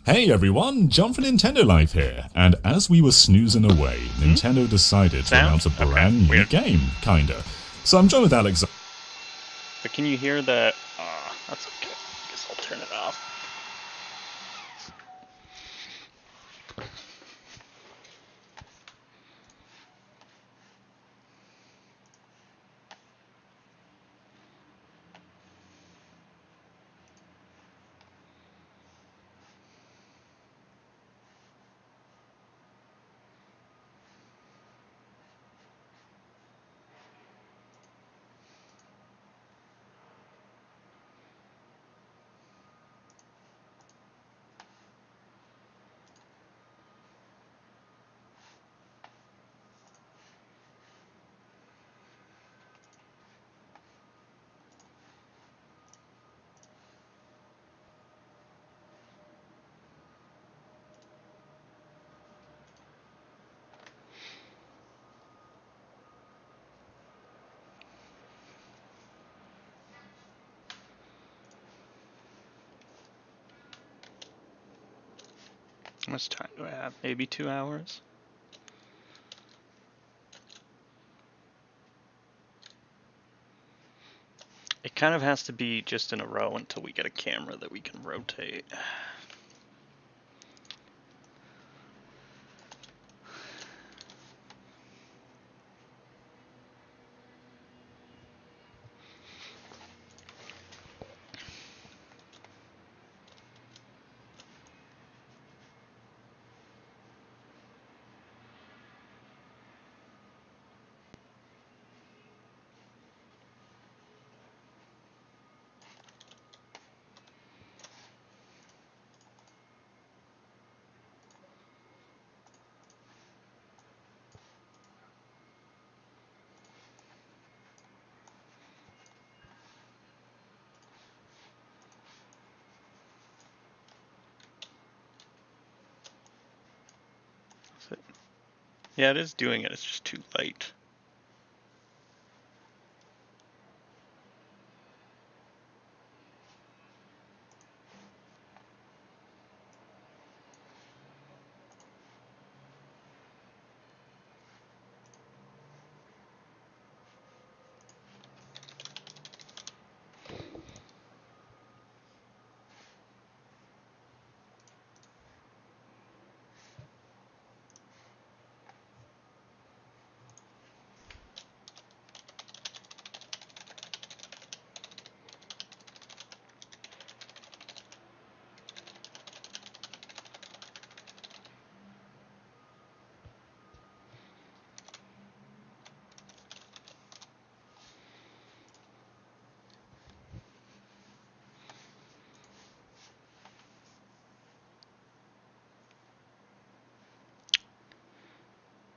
Hey everyone, John from Nintendo Life here, and as we were snoozing away, Nintendo decided to announce a brand new game, kinda. So I'm joined with Alex. But can you hear the... that's okay. I guess I'll turn it off. How much time do I have? Maybe 2 hours? It kind of has to be just in a row until we get a camera that we can rotate. Yeah, it is doing it. It's just too late.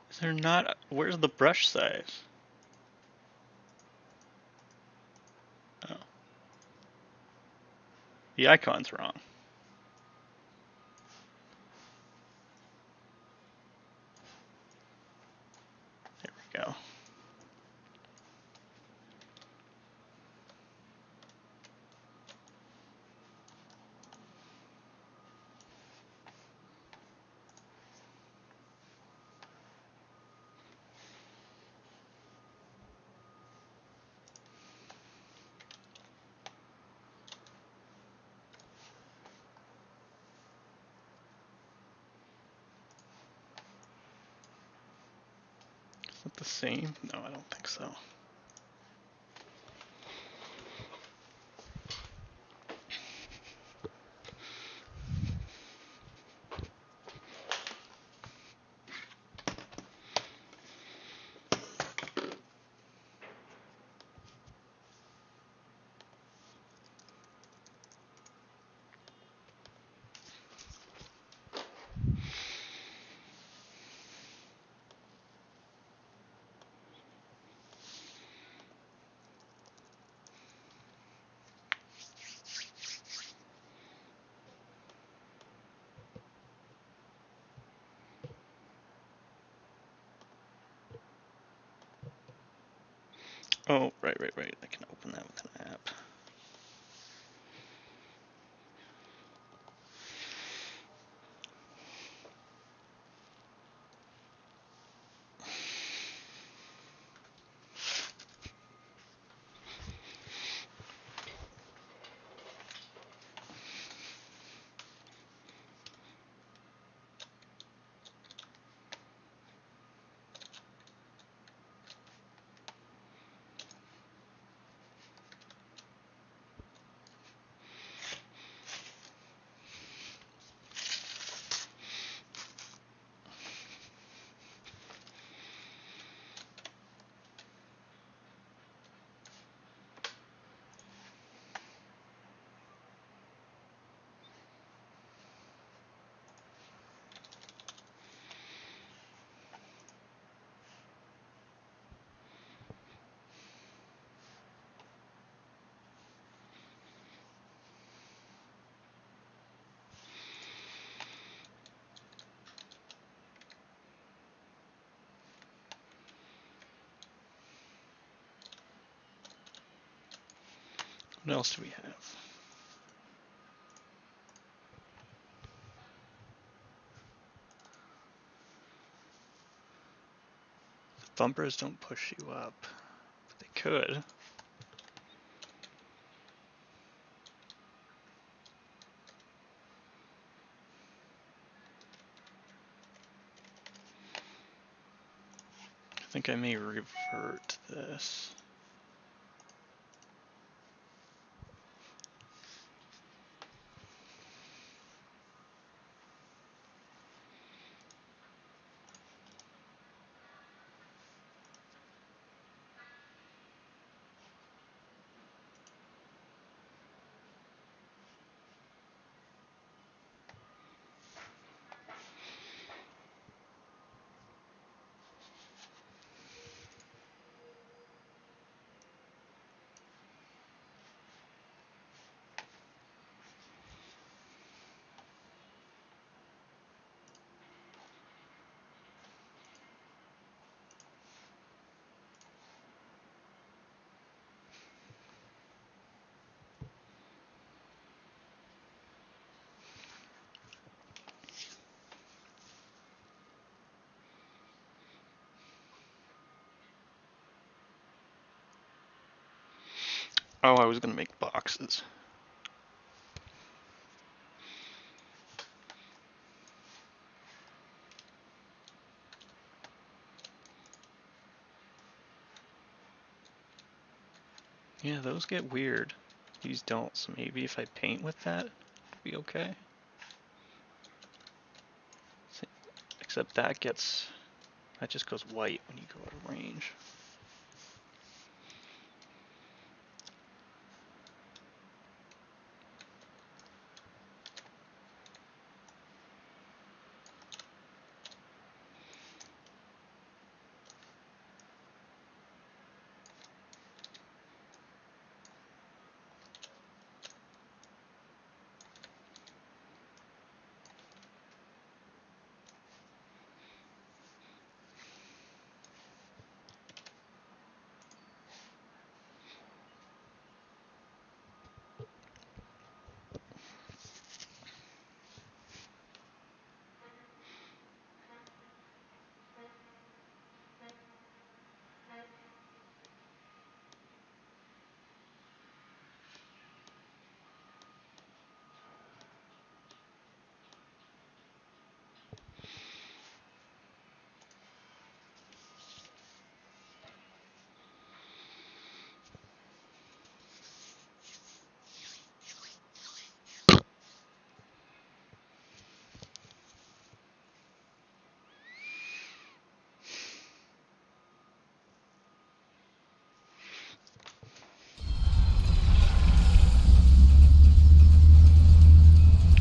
Is there not... Where's the brush size? Oh. The icon's wrong. There we go. Is it the same? No, I don't think so. Oh, right. I can open that with an app. What else do we have? The bumpers don't push you up, but they could. I think I may revert this. Oh, I was gonna make boxes. Yeah, those get weird. These don't, so maybe if I paint with that, it'll be okay. Except that just goes white when you go out of range.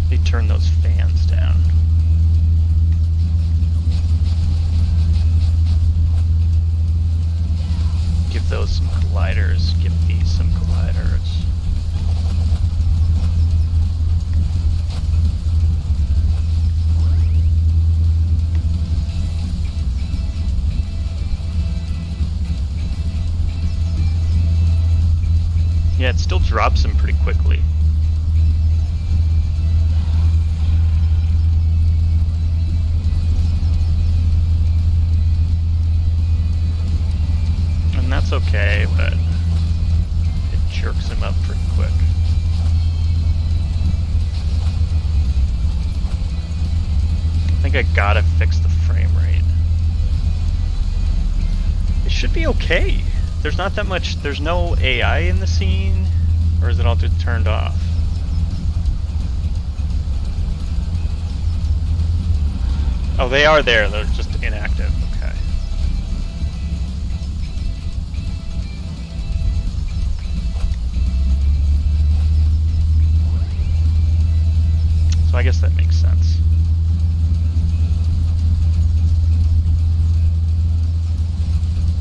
They turn those fans down. Give those some colliders, give these some colliders. Yeah, it still drops them pretty quickly. And that's okay, but it jerks him up pretty quick. I think I gotta fix the frame rate. It should be okay. There's not that much, there's no AI in the scene, or is it all just turned off? Oh, they are there, they're just inactive, okay. So I guess that makes sense.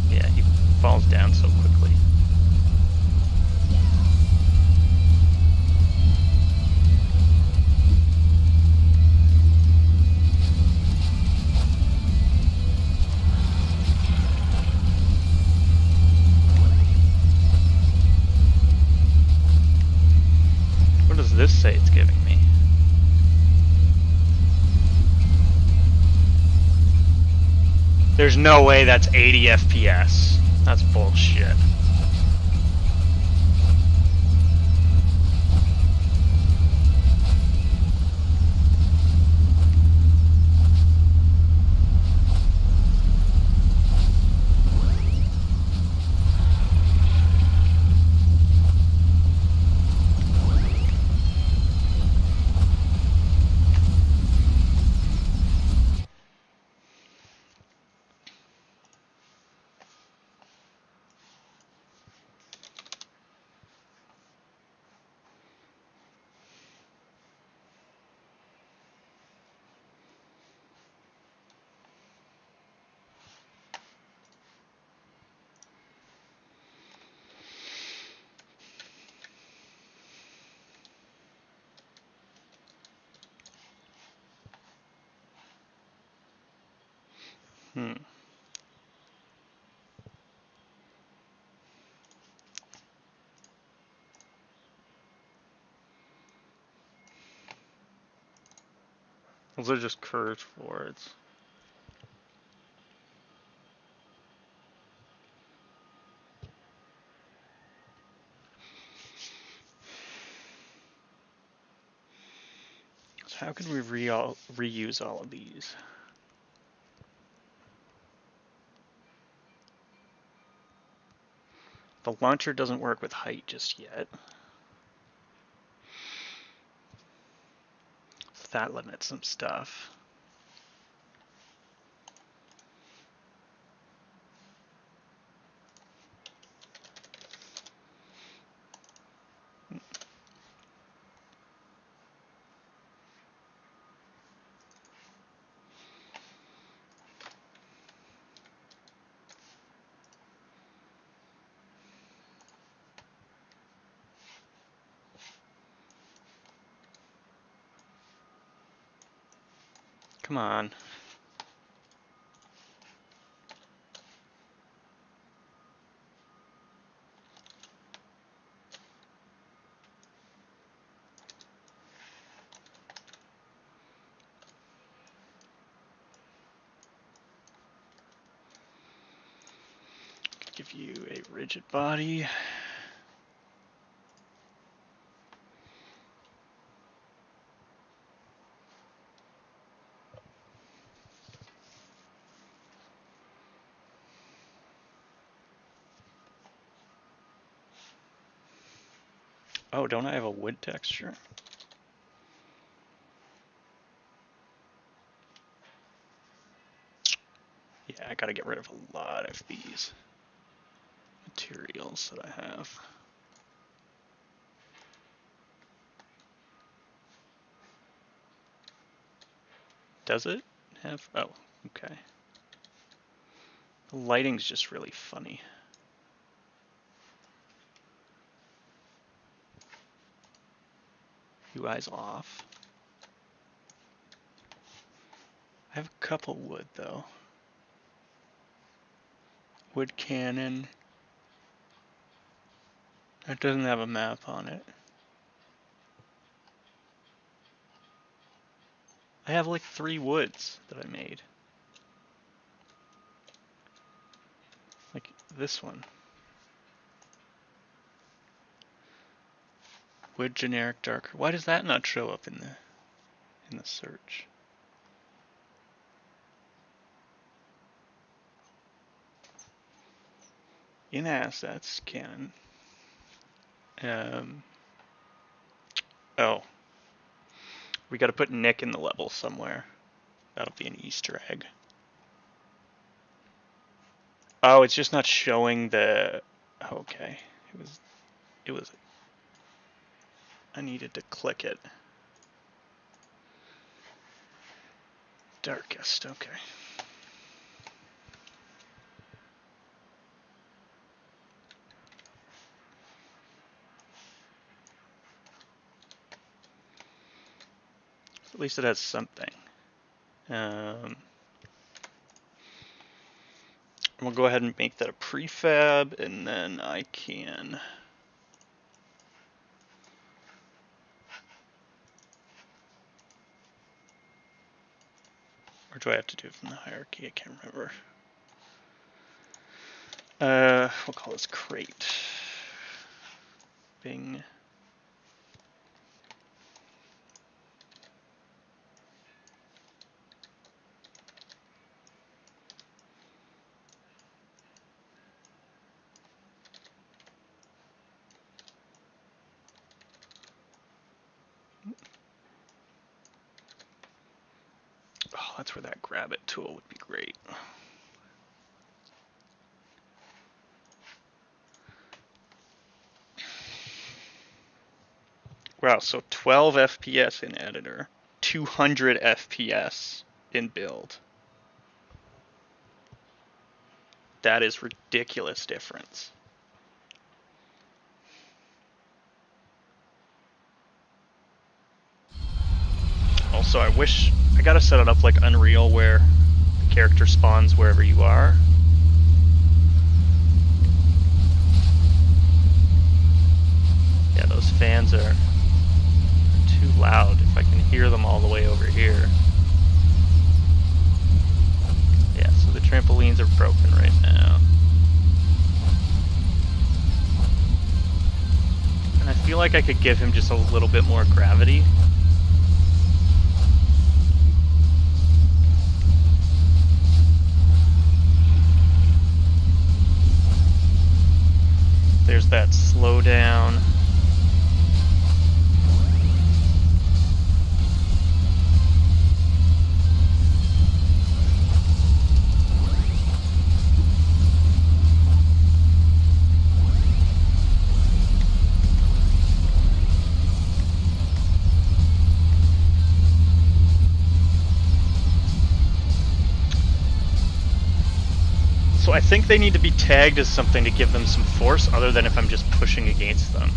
Yeah, he falls down so quickly. There's no way that's 80 FPS. That's bullshit. Those are just curved forwards. So how can we reuse all of these? The launcher doesn't work with height just yet. So that limits some stuff. Come on. Give you a rigid body. Oh, don't I have a wood texture? Yeah, I gotta get rid of a lot of these materials that I have. Does it have? Oh, okay. The lighting's just really funny. UI's off. I have a couple wood though. Wood cannon. That doesn't have a map on it. I have like 3 woods that I made. Like this one. Wood generic darker. Why does that not show up in the search? In assets, cannon. Oh. We gotta put Nick in the level somewhere. That'll be an Easter egg. Oh, it's just not showing the... Okay. It was... I needed to click it. Darkest, okay. At least it has something. We'll go ahead and make that a prefab, and then I can... Or do I have to do it from the hierarchy? I can't remember. We'll call this crate. Bing. Oh, that's where that grab it tool would be great. Wow, so 12 FPS in editor, 200 FPS in build. That is ridiculous difference. Also, I wish I gotta set it up like Unreal where the character spawns wherever you are. Yeah, those fans are too loud if I can hear them all the way over here. Yeah, so the trampolines are broken right now. And I feel like I could give him just a little bit more gravity. There's that slowdown. So I think they need to be tagged as something to give them some force other than if I'm just pushing against them.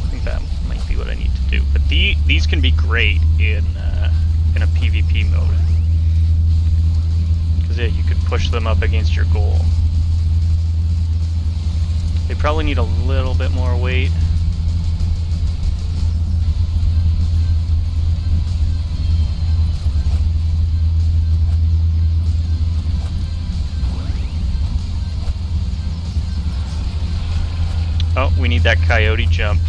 I think that might be what I need to do. But these can be great in a PvP mode. Because yeah, you could push them up against your goal. They probably need a little bit more weight. Oh, we need that coyote jump.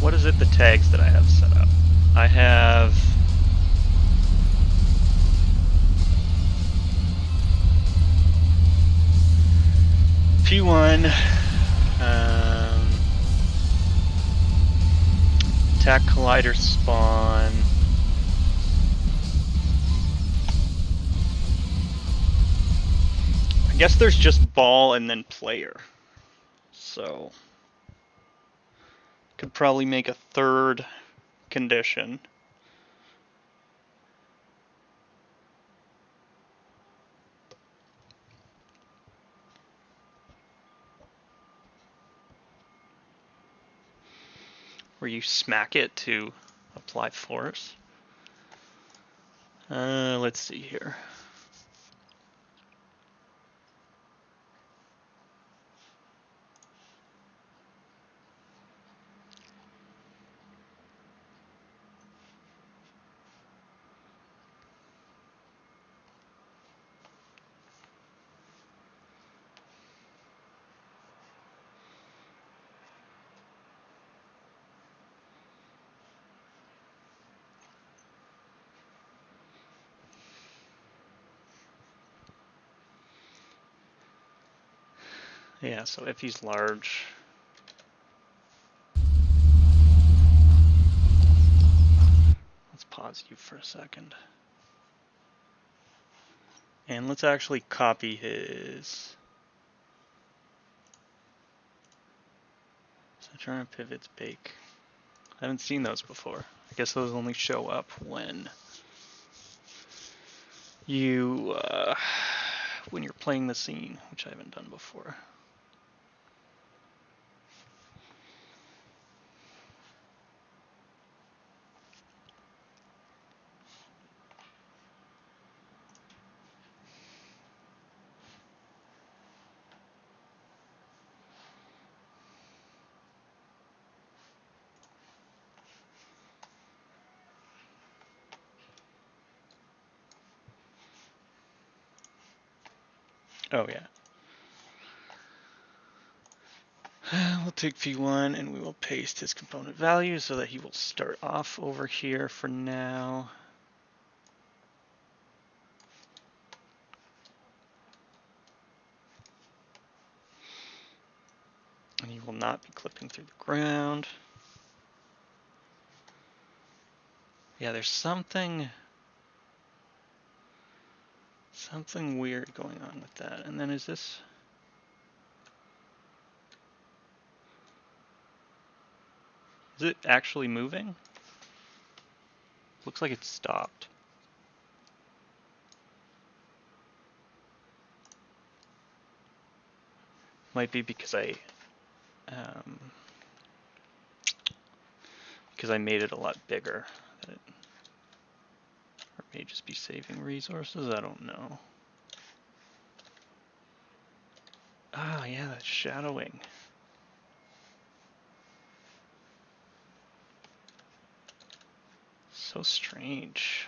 What is it, the tags that I have set up? I have P1, attack collider spawn, I guess there's just ball and then player, so could probably make a third condition. Where you smack it to apply force. Let's see here. Yeah, so if he's large, let's pause you for a second. And let's actually copy his. So trying to pivots bake. I haven't seen those before. I guess those only show up when you're playing the scene, which I haven't done before. Oh, yeah. We'll take V1 and we will paste his component value so that he will start off over here for now. And he will not be clipping through the ground. Yeah, there's something weird going on with that. And then is this? Is it actually moving? Looks like it stopped. Might be because I made it a lot bigger. Or it may just be saving resources, I don't know. Ah, yeah, that's shadowing. So strange.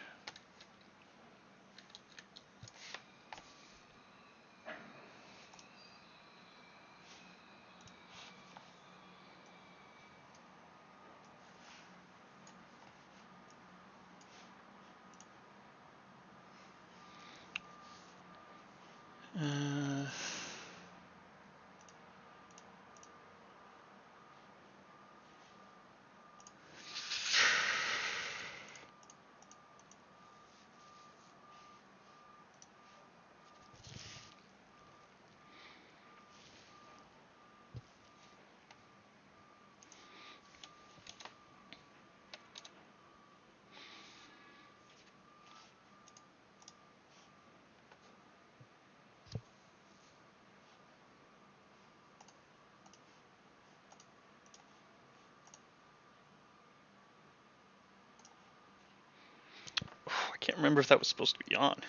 I can't remember if that was supposed to be on.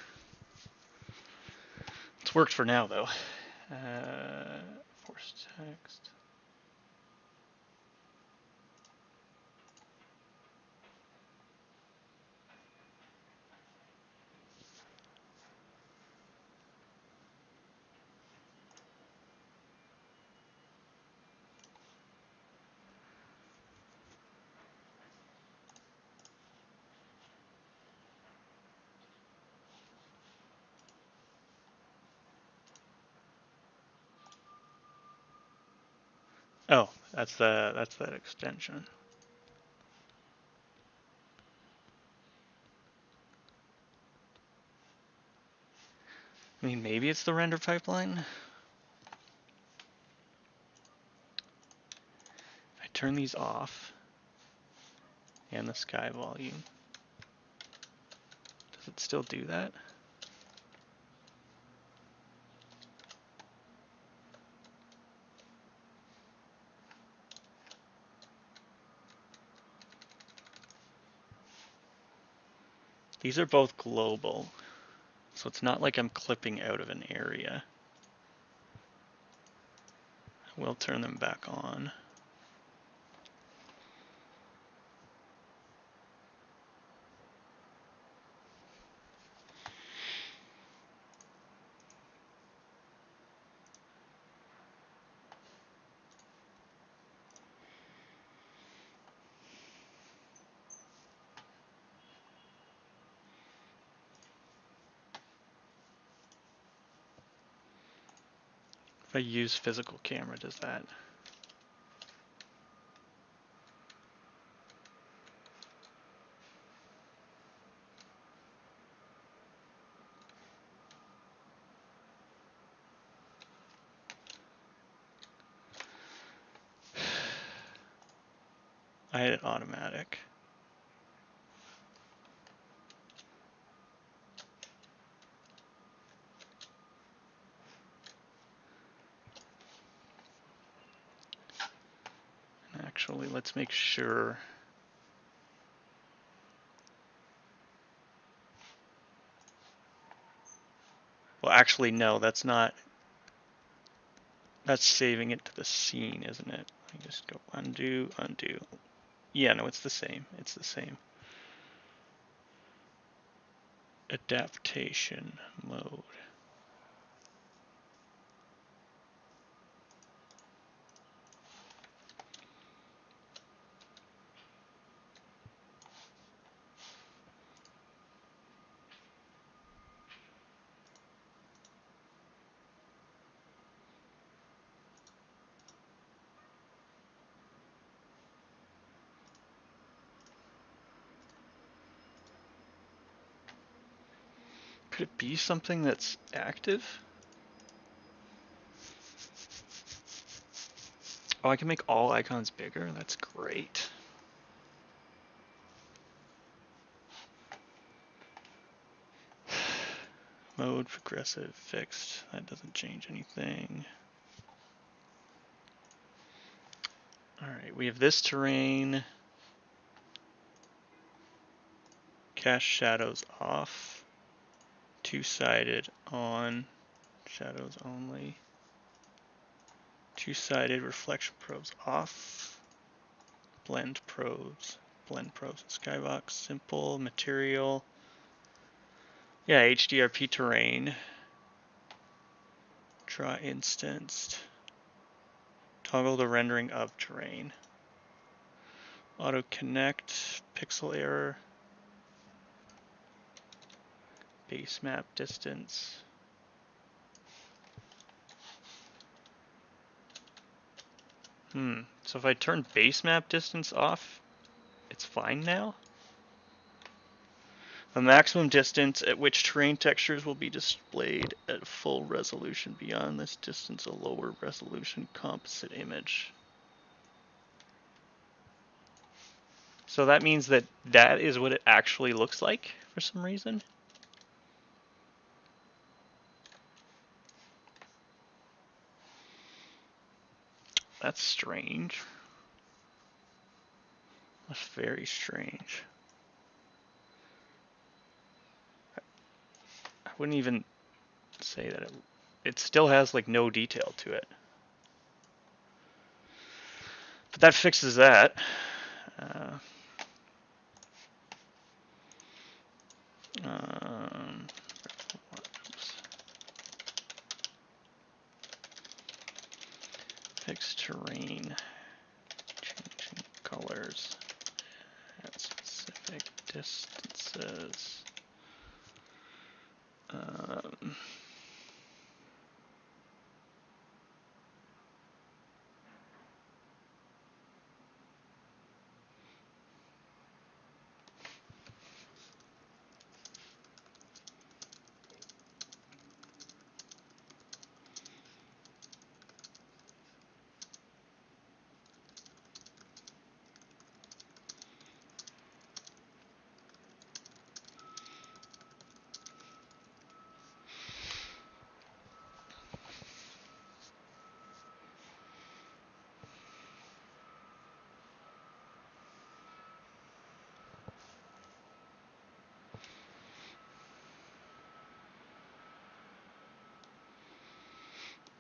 It's worked for now, though. Force text. Oh, that's that extension. I mean, maybe it's the render pipeline. If I turn these off and the sky volume, does it still do that? These are both global, so it's not like I'm clipping out of an area. I will turn them back on. If I use physical camera, does that? I had it automatic. Actually, let's make sure. Well, actually, no, that's not. That's saving it to the scene, isn't it? Let me just go undo, undo. Yeah, no, it's the same. It's the same. Adaptation mode. Could it be something that's active? Oh, I can make all icons bigger? That's great. Mode, progressive, fixed. That doesn't change anything. Alright, we have this terrain. Cast shadows off. Two-sided on. Shadows only. Two-sided reflection probes off. Blend probes. Blend probes in Skybox. Simple. Material. Yeah, HDRP terrain. Draw instanced. Toggle the rendering of terrain. Auto connect. Pixel error. Base map distance. So if I turn base map distance off, it's fine now? The maximum distance at which terrain textures will be displayed at full resolution. Beyond this distance, a lower resolution composite image. So that means that that is what it actually looks like for some reason. That's strange. That's very strange. I wouldn't even say that it still has like no detail to it. But that fixes that. Fixed terrain, changing colors at specific distances.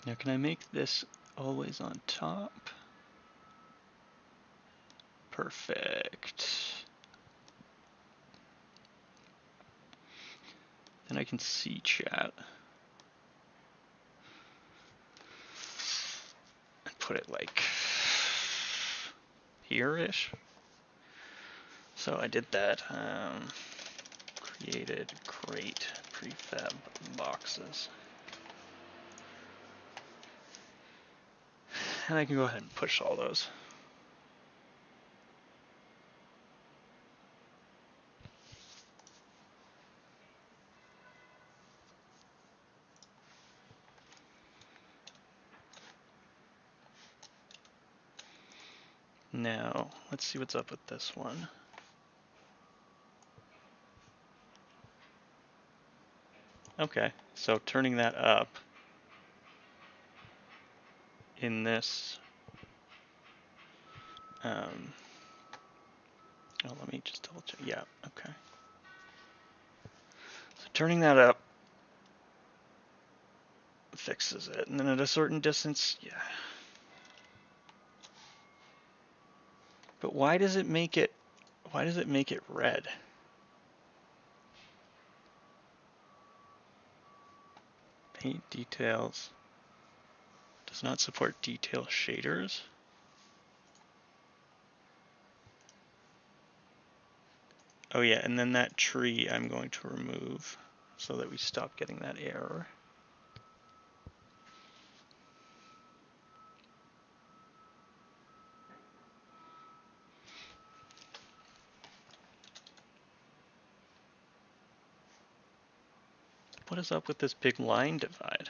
Now can I make this always on top? Perfect. Then I can see chat. And put it like here-ish. So I did that. Created great prefab boxes. And I can go ahead and push all those. Now, let's see what's up with this one. Okay, so turning that up in this, oh, let me just double check. Yeah, okay. So turning that up fixes it, and then at a certain distance, yeah. But why does it make it red? Paint details. Does not support detail shaders. Oh yeah, and then that tree I'm going to remove so that we stop getting that error. What is up with this big line divide?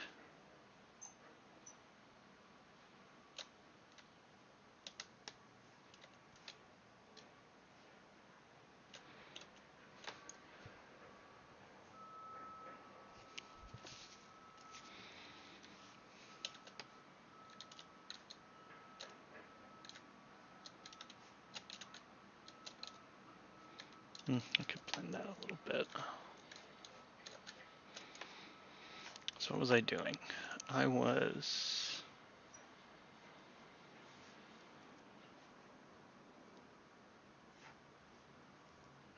I could blend that a little bit. So what was I doing? I was...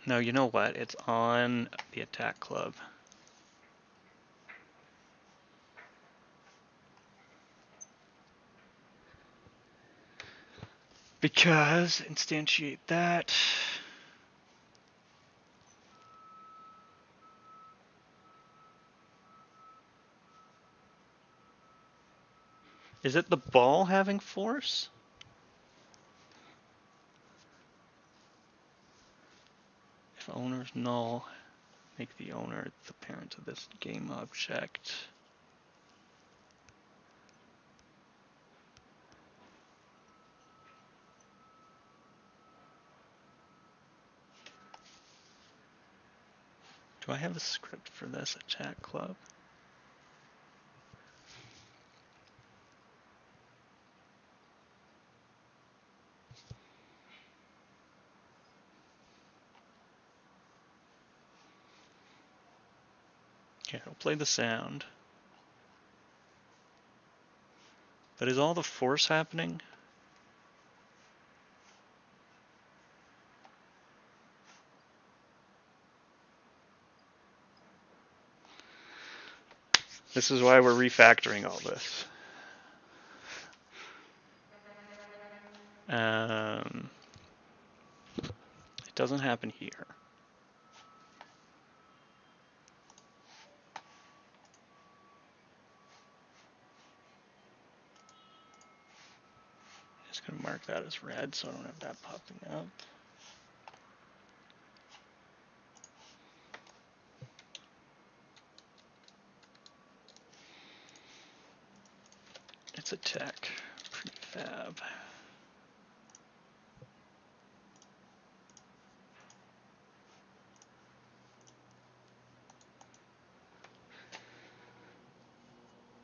No, you know what? It's on the attack club. Because instantiate that. Is it the ball having force? If owner's null, make the owner the parent of this game object. Do I have a script for this attack club? Okay, I'll play the sound. But is all the force happening? This is why we're refactoring all this. It doesn't happen here. Just gonna mark that as red so I don't have that popping up. It's attack prefab.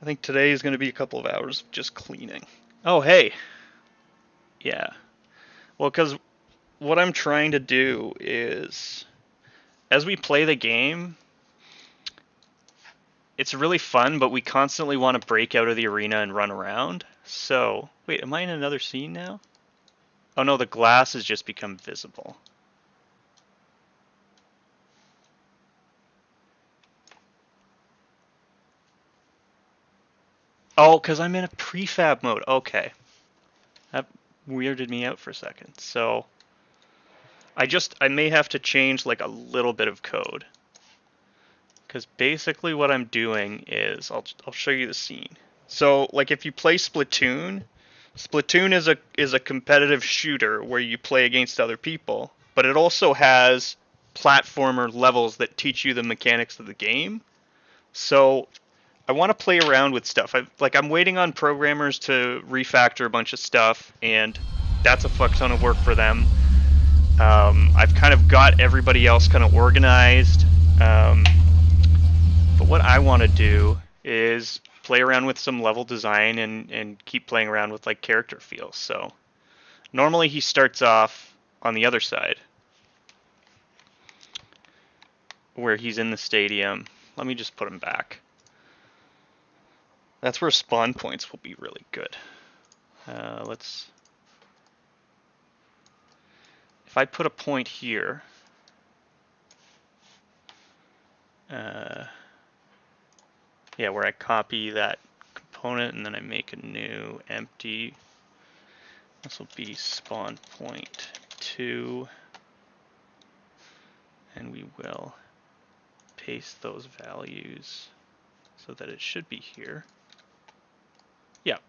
I think today is going to be a couple of hours of just cleaning. Oh, hey. Yeah. Well, because what I'm trying to do is, as we play the game, it's really fun, but we constantly want to break out of the arena and run around. So, wait, am I in another scene now? Oh no, the glass has just become visible. Oh, because I'm in a prefab mode. Okay. That weirded me out for a second. So, I may have to change like a little bit of code. Because basically what I'm doing is, I'll show you the scene. So, like if you play Splatoon, Splatoon is a competitive shooter where you play against other people, but it also has platformer levels that teach you the mechanics of the game. So, I want to play around with stuff. I'm waiting on programmers to refactor a bunch of stuff, and that's a fuck ton of work for them. I've kind of got everybody else kind of organized. But what I want to do is play around with some level design and keep playing around with like character feels. So normally he starts off on the other side where he's in the stadium. Let me just put him back. That's where spawn points will be really good. If I put a point here, yeah, where I copy that component and then I make a new empty. This will be spawn point 2, and we will paste those values so that it should be here. Yep.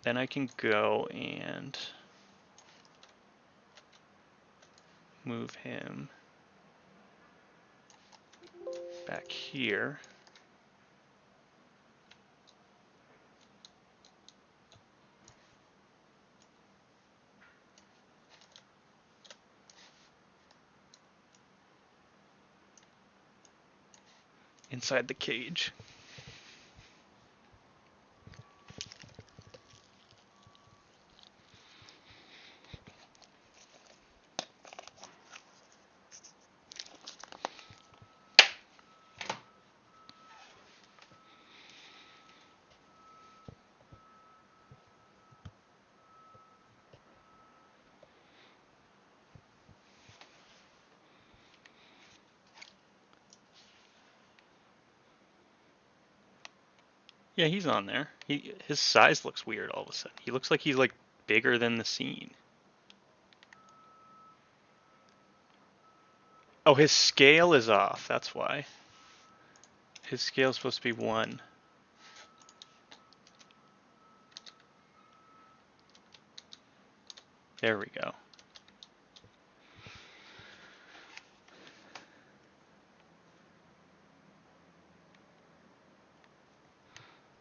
Then I can go and move him back here. Inside the cage. Yeah, he's on there. His size looks weird all of a sudden. He looks like he's like bigger than the scene. Oh, his scale is off. That's why. His scale is supposed to be 1. There we go.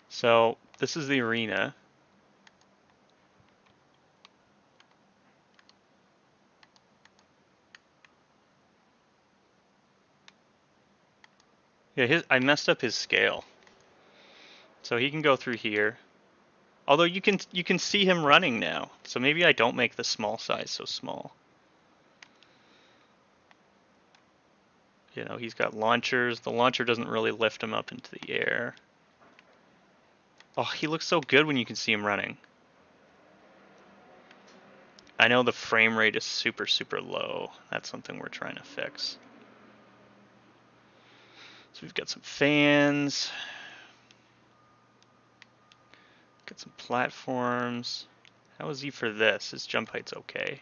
So this is the arena. Yeah, I messed up his scale. So he can go through here. Although you can see him running now. So maybe I don't make the small size so small. You know, he's got launchers. The launcher doesn't really lift him up into the air. Oh, he looks so good when you can see him running. I know the frame rate is super, super low. That's something we're trying to fix. So we've got some fans. Got some platforms. How is he for this? His jump height's okay.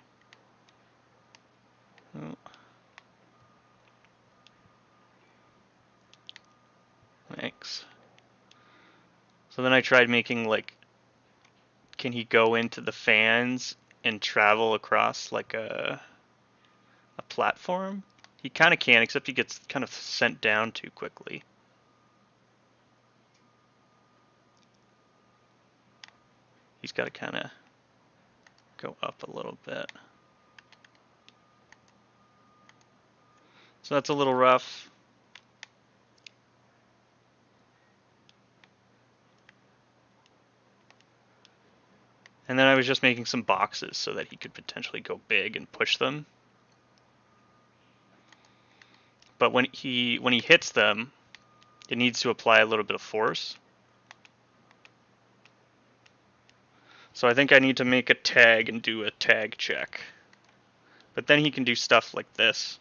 Oh. Thanks. So then I tried making like, can he go into the fans and travel across like a platform? He kind of can, except he gets kind of sent down too quickly. He's got to kind of go up a little bit. So that's a little rough. And then I was just making some boxes so that he could potentially go big and push them. But when he hits them, it needs to apply a little bit of force. So I think I need to make a tag and do a tag check. But then he can do stuff like this.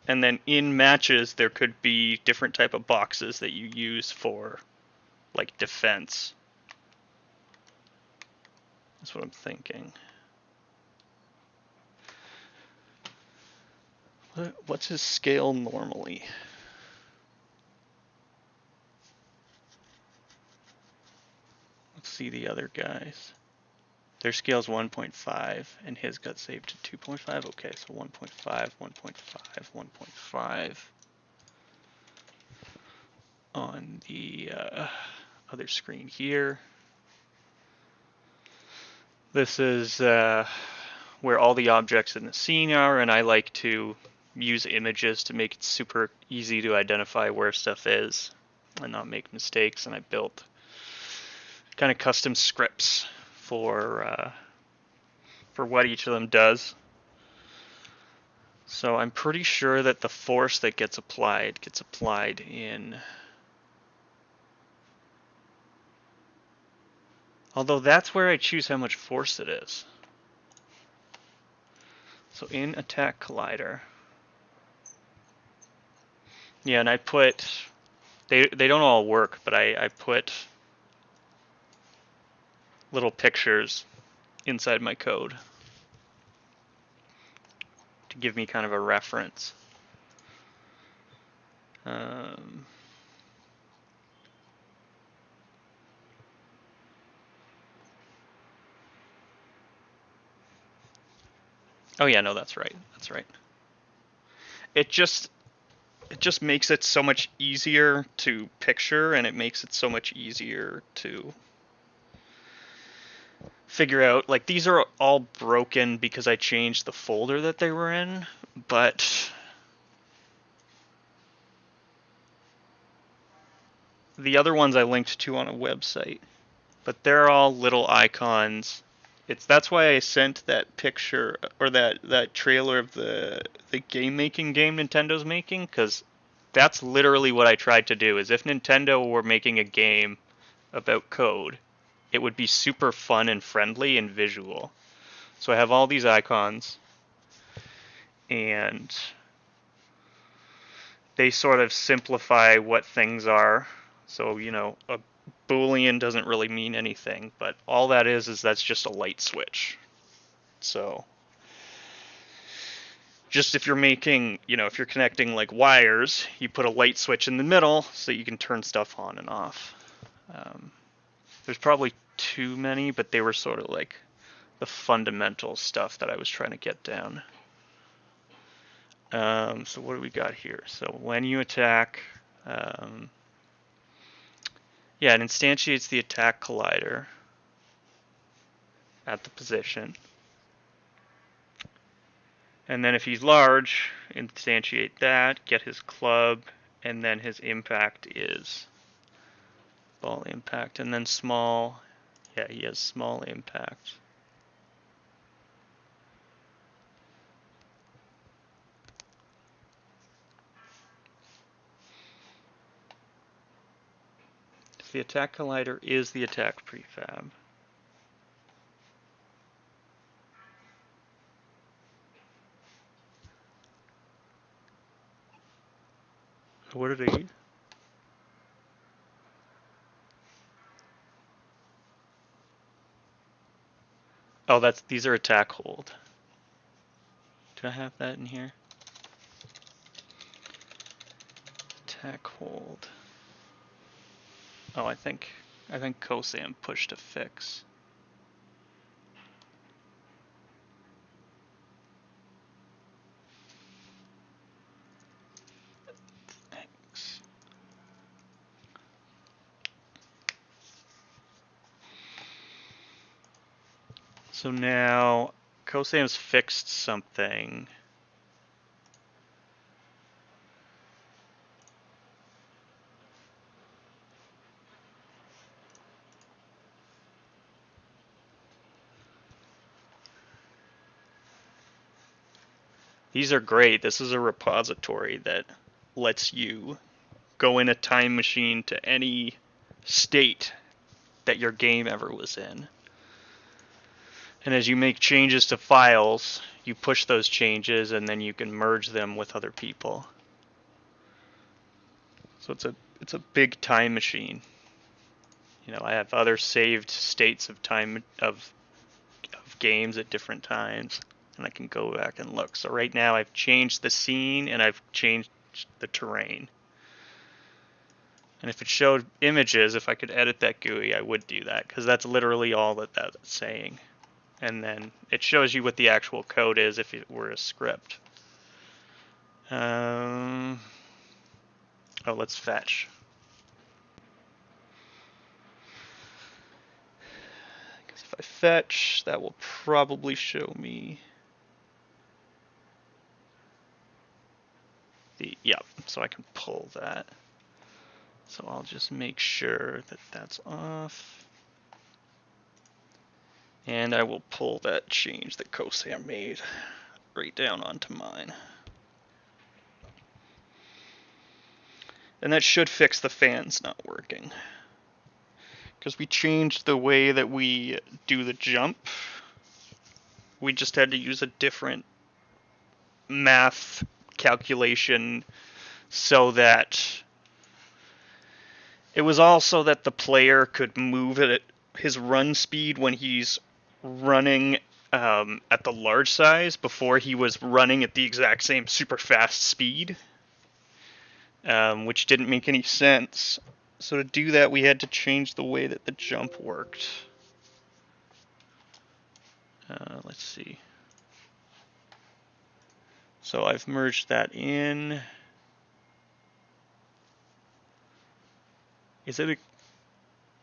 And then in matches, there could be different type of boxes that you use for like defense. That's what I'm thinking. What's his scale normally? Let's see the other guys. Their scale's 1.5 and his got saved to 2.5. Okay, so 1.5, 1.5, 1.5 on the other screen here. This is where all the objects in the scene are, and I like to use images to make it super easy to identify where stuff is and not make mistakes. And I built kind of custom scripts for what each of them does. So I'm pretty sure that the force that gets applied in. Although that's where I choose how much force it is. So in Attack Collider. Yeah, and I put, they don't all work, but I put little pictures inside my code to give me kind of a reference. Oh yeah, no, that's right. That's right. It just, it just makes it so much easier to picture, and it makes it so much easier to figure out. Like, these are all broken because I changed the folder that they were in, but the other ones I linked to on a website. But they're all little icons. That's why I sent that picture or that trailer of the game making game Nintendo's making, because that's literally what I tried to do. Is if Nintendo were making a game about code, it would be super fun and friendly and visual. So I have all these icons, and they sort of simplify what things are. So, a Boolean doesn't really mean anything, but all that is that's just a light switch. So just if you're making, if you're connecting like wires, you put a light switch in the middle so you can turn stuff on and off. There's probably too many, but they were sort of like the fundamental stuff that I was trying to get down. So what do we got here? So when you attack, yeah, it instantiates the attack collider at the position. And then if he's large, instantiate that, get his club, and then his impact is ball impact. And then small, yeah, he has small impact. The attack collider is the attack prefab. What are they? Oh, these are attack hold. Do I have that in here? Attack hold. Oh, I think Kosam pushed a fix. Thanks. So now Kosam's fixed something. These are great. This is a repository that lets you go in a time machine to any state that your game ever was in. And as you make changes to files, you push those changes and then you can merge them with other people. So it's a big time machine. I have other saved states of time of games at different times, and I can go back and look. So right now I've changed the scene and I've changed the terrain. And if it showed images, if I could edit that GUI, I would do that, because that's literally all that's saying. And then it shows you what the actual code is if it were a script. Oh, let's fetch. Because if I fetch, that will probably show me so I can pull that. So I'll just make sure that that's off. And I will pull that change that Kosam made right down onto mine. And that should fix the fans not working. Because we changed the way that we do the jump. We just had to use a different math calculation so that it was also that the player could move at his run speed when he's running at the large size before he was running at the exact same super fast speed, which didn't make any sense. So to do that, we had to change the way that the jump worked. Let's see. So I've merged that in. Is it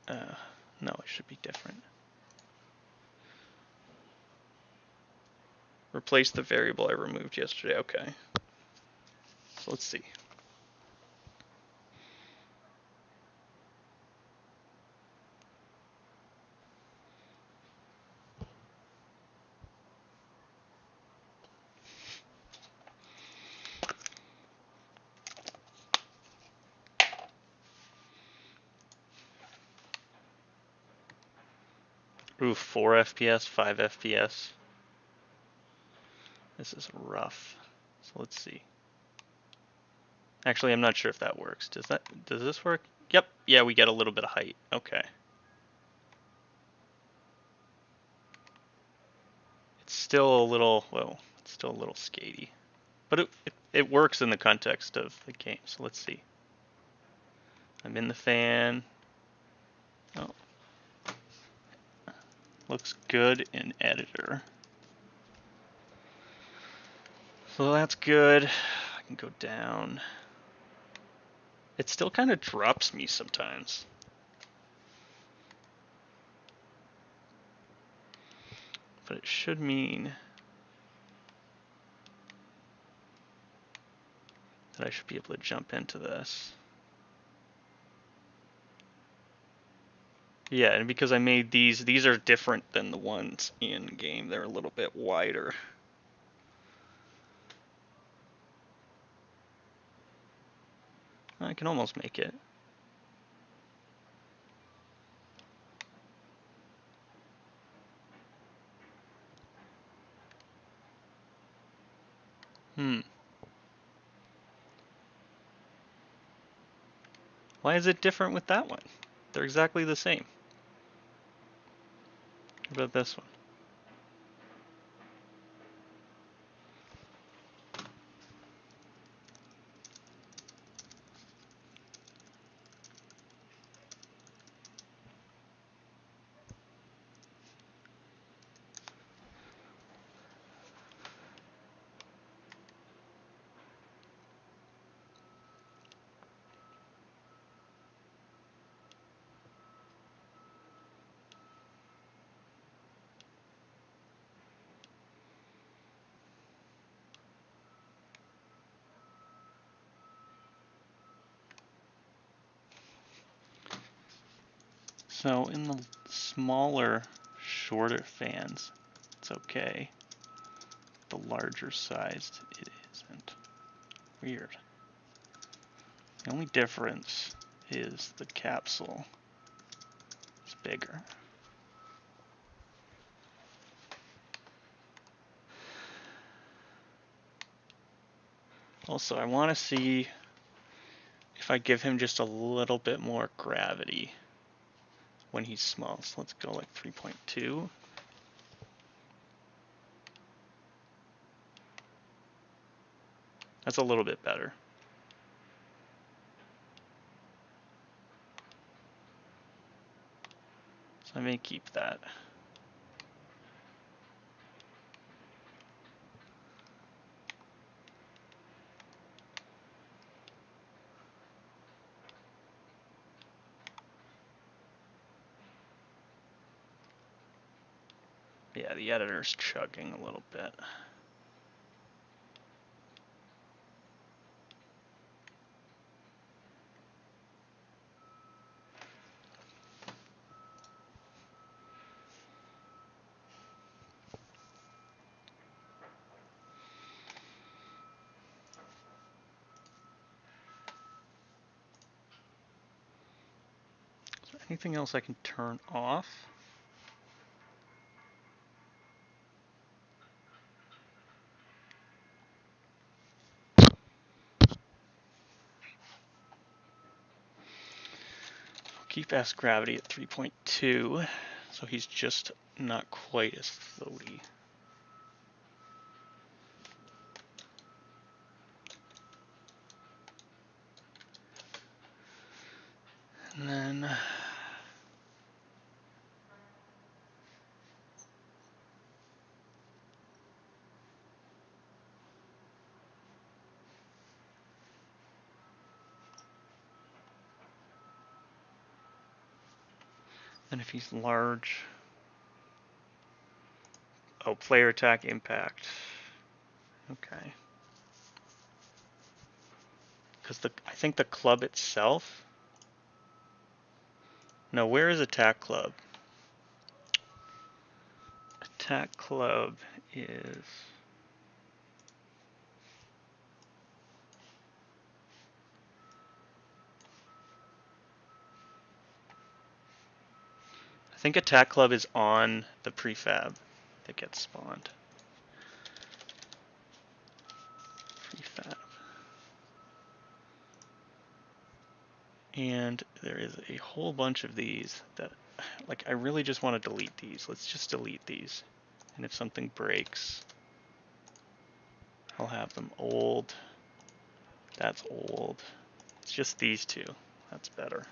a... no, it should be different. Replace the variable I removed yesterday. Okay. So let's see. Ooh, 4 FPS, 5 FPS. This is rough. So let's see. Actually, I'm not sure if that works. Does this work? Yep. Yeah, we get a little bit of height. Okay. It's still a little, well, it's still a little skatey. But it works in the context of the game. So let's see. I'm in the fan. Oh. Looks good in editor. So that's good. I can go down. It still kind of drops me sometimes. But it should mean that I should be able to jump into this. Yeah, and because I made these are different than the ones in game. They're a little bit wider. I can almost make it. Why is it different with that one? They're exactly the same. What about this one? So in the smaller, shorter fans, it's okay. The larger sized, it isn't. Weird. The only difference is the capsule is bigger. Also, I want to see if I give him just a little bit more gravity when he's small. So let's go like 3.2. That's a little bit better. So I may keep that. Yeah, the editor's chugging a little bit. Is there anything else I can turn off? Keep S gravity at 3.2, so he's just not quite as floaty. And then And if he's large... Oh, player attack impact. Okay. Because I think the club itself... No, where is attack club? Attack club is... I think attack club is on the prefab that gets spawned. Prefab. And there is a whole bunch of these that, like, I really just want to delete these. Let's just delete these. And if something breaks, I'll have them old. That's old. It's just these two. That's better.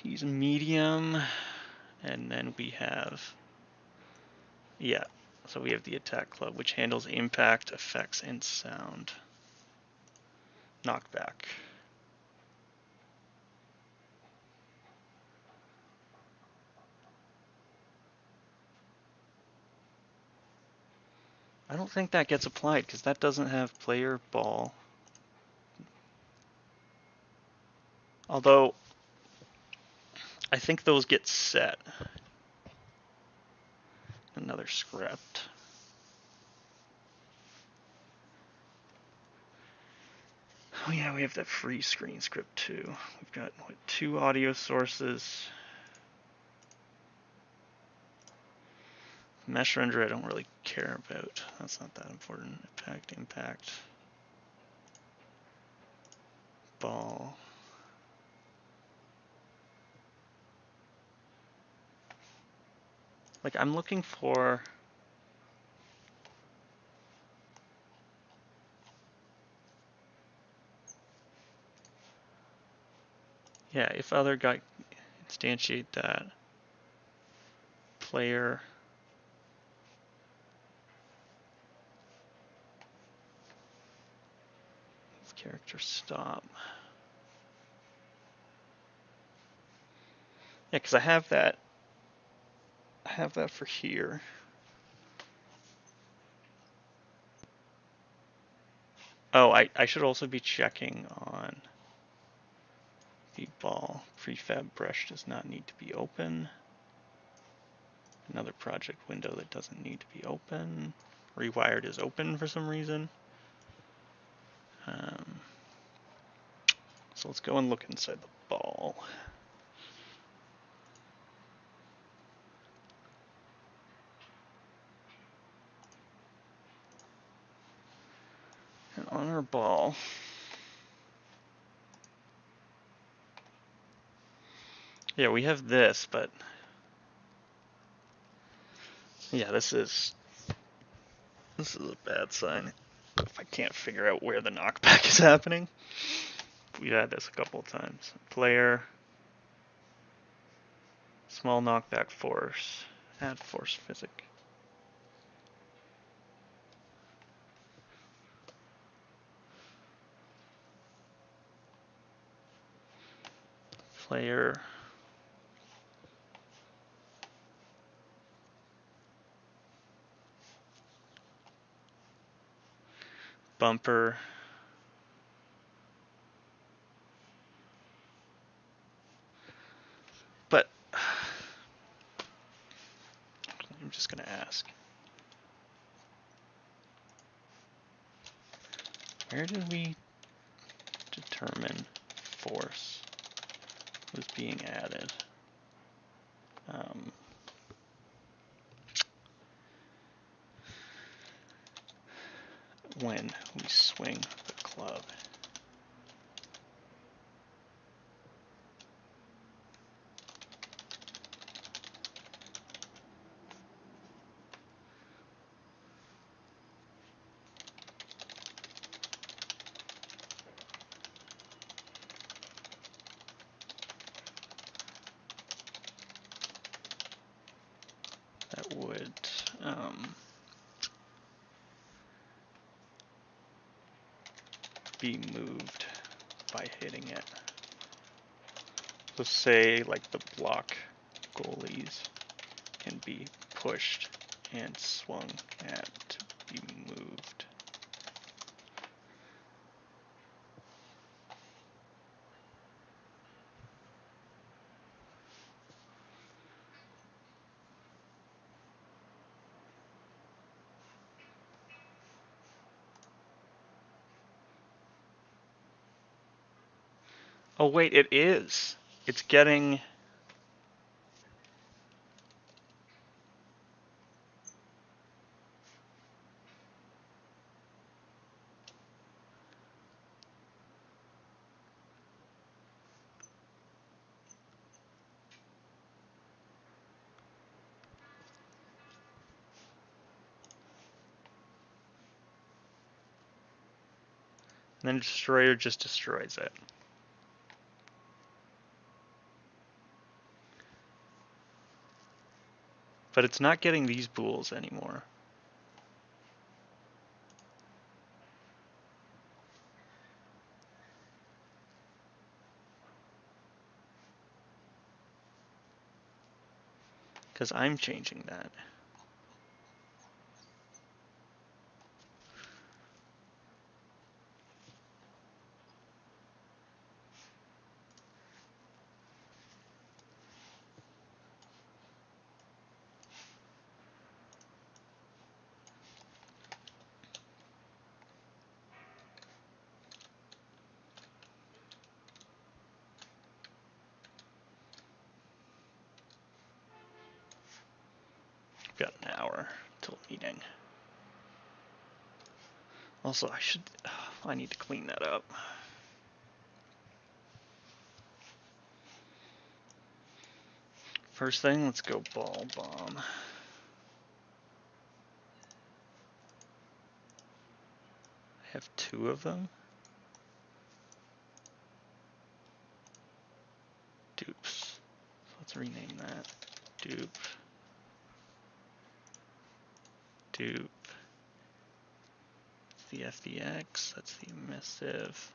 He's medium. And then we have, yeah, so we have the attack club, which handles impact, effects, and sound. Knockback. I don't think that gets applied because that doesn't have player ball. Although, I think those get set. Another script. Oh yeah, we have that free screen script too. We've got, what, 2 audio sources. Mesh render I don't really care about. That's not that important. Impact. Ball. Like, I'm looking for... Yeah, if other guy instantiate that. Player. Character stop. Yeah, because I have that. I have that for here. Oh, I should also be checking on the ball. Prefab brush does not need to be open. Another project window that doesn't need to be open. Rewired is open for some reason. So let's go and look inside the ball. And on our ball, yeah, we have this, but yeah, this is a bad sign. If I can't figure out where the knockback is happening. We've had this a couple of times. Player, small knockback force, add force physic. Player, bumper, but I'm just gonna ask. Where did we determine force was being added? When we swing the club. That would be moved by hitting it. So say like the block goalies can be pushed and swung at to be moved. Oh wait, it is. It's getting... And then Destroyer just destroys it. But it's not getting these bools anymore. Because I'm changing that. Got an hour till meeting. Also, I need to clean that up. First thing, let's go ball bomb. I have 2 of them. Dupes. Let's rename that. Dupe. Dupe. That's the FDX. That's the emissive.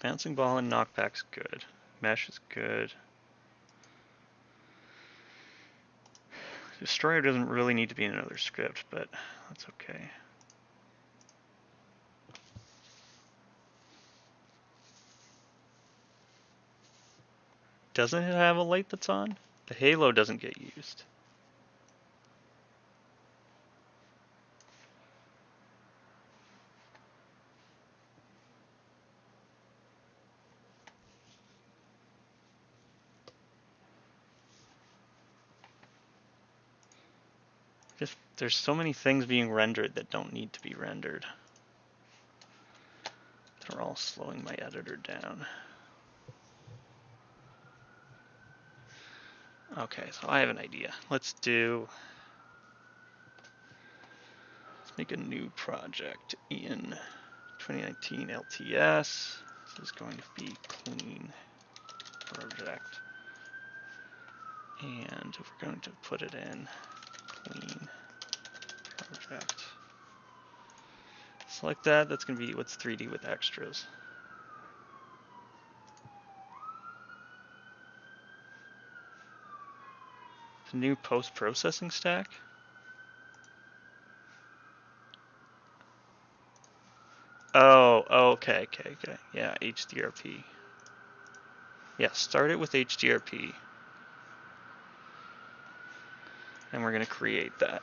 Bouncing ball and knockback's good. Mesh is good. Destroyer doesn't really need to be in another script, but that's okay. Doesn't it have a light that's on? The halo doesn't get used. Just, there's so many things being rendered that don't need to be rendered. They're all slowing my editor down. Okay, so I have an idea. Let's make a new project in 2019 LTS. This is going to be clean project. And we're going to put it in clean project. Select that. That's going to be what's 3D with extras. It's a new post-processing stack. Oh, okay. Yeah, HDRP. Yeah, start it with HDRP. And we're going to create that.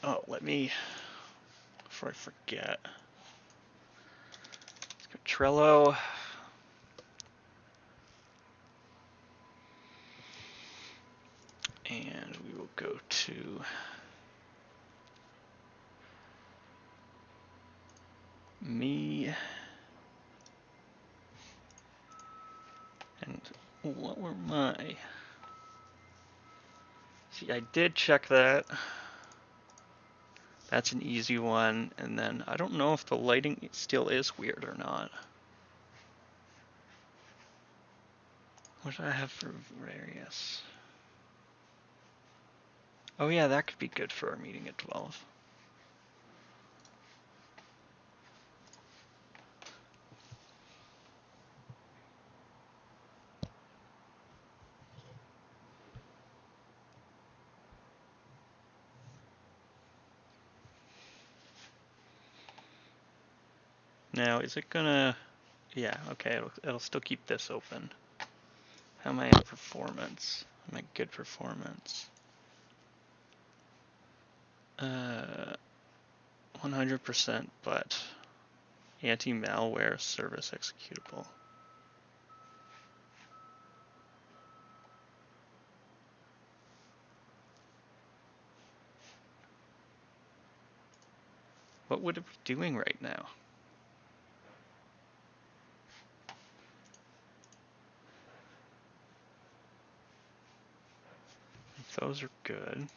Oh, let me, before I forget, let's go Trello. And we will go to me. And what were my... See, I did check that. That's an easy one. And then I don't know if the lighting still is weird or not. What do I have for various? Oh yeah, that could be good for our meeting at 12. Now, is it gonna... Yeah, okay, it'll still keep this open. How am I in performance? Am I good performance? 100%, but anti-malware service executable. What would it be doing right now? Those are good.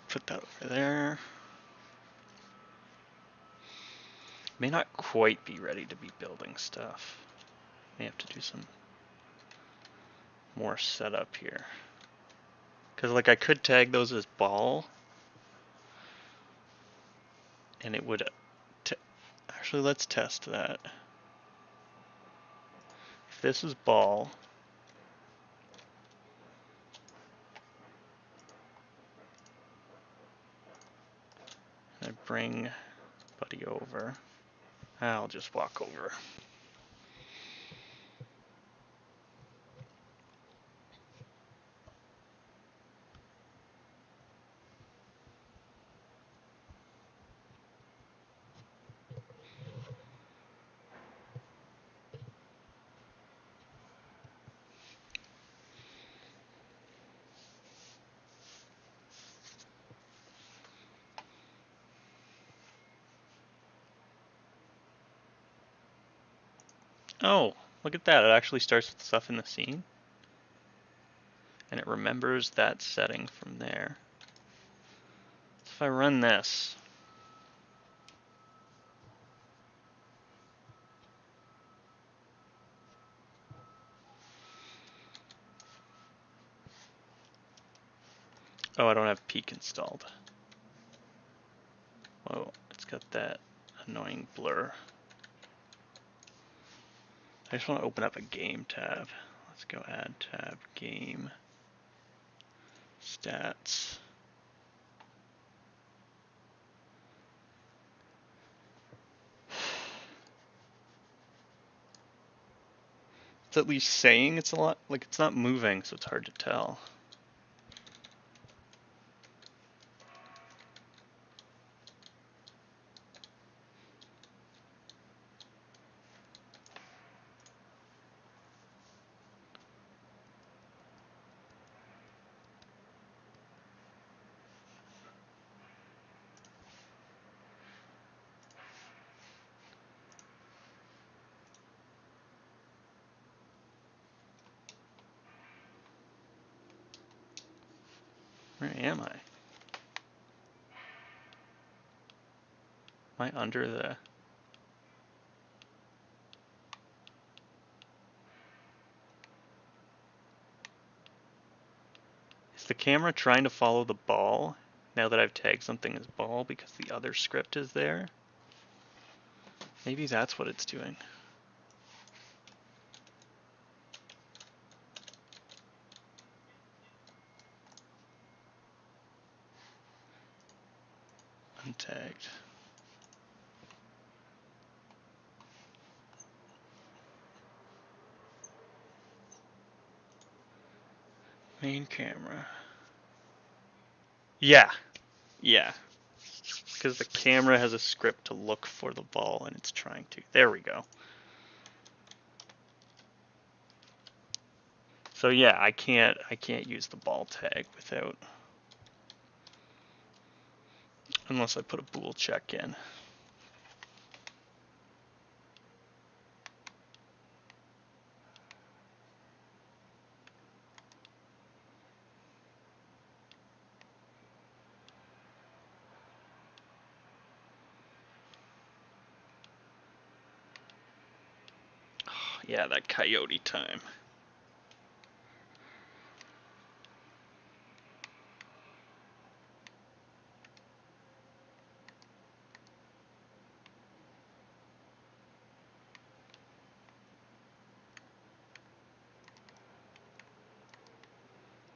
Put that over there. May not quite be ready to be building stuff. May have to do some more setup here. Because like I could tag those as ball. And it would... Actually, let's test that. If this is ball... I bring Buddy over. I'll just walk over. Oh, look at that. It actually starts with stuff in the scene. And it remembers that setting from there. So if I run this... Oh, I don't have Peak installed. Whoa, it's got that annoying blur. I just want to open up a game tab. Let's go add tab, game, stats. It's at least saying it's a lot, like it's not moving, so it's hard to tell. Where am I? Am I under the... Is the camera trying to follow the ball now that I've tagged something as ball because the other script is there? Maybe that's what it's doing. Untagged. Main camera. Yeah. Yeah. Because the camera has a script to look for the ball and it's trying to. There we go. So yeah, I can't use the ball tag without, unless I put a bool check in. Yeah, that coyote time.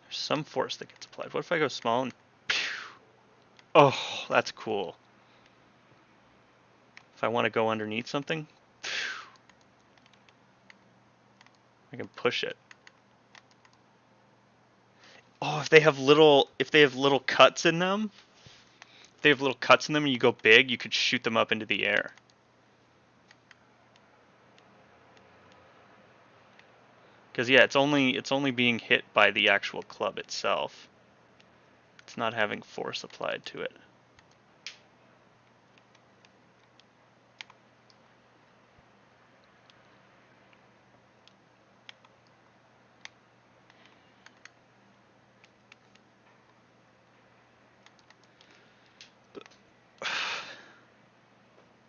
There's some force that gets applied. What if I go small and pew? Oh, that's cool. If I want to go underneath something, pew, I can push it. Oh, if they have little cuts in them, and you go big, you could shoot them up into the air. Because yeah, it's only being hit by the actual club itself. It's not having force applied to it.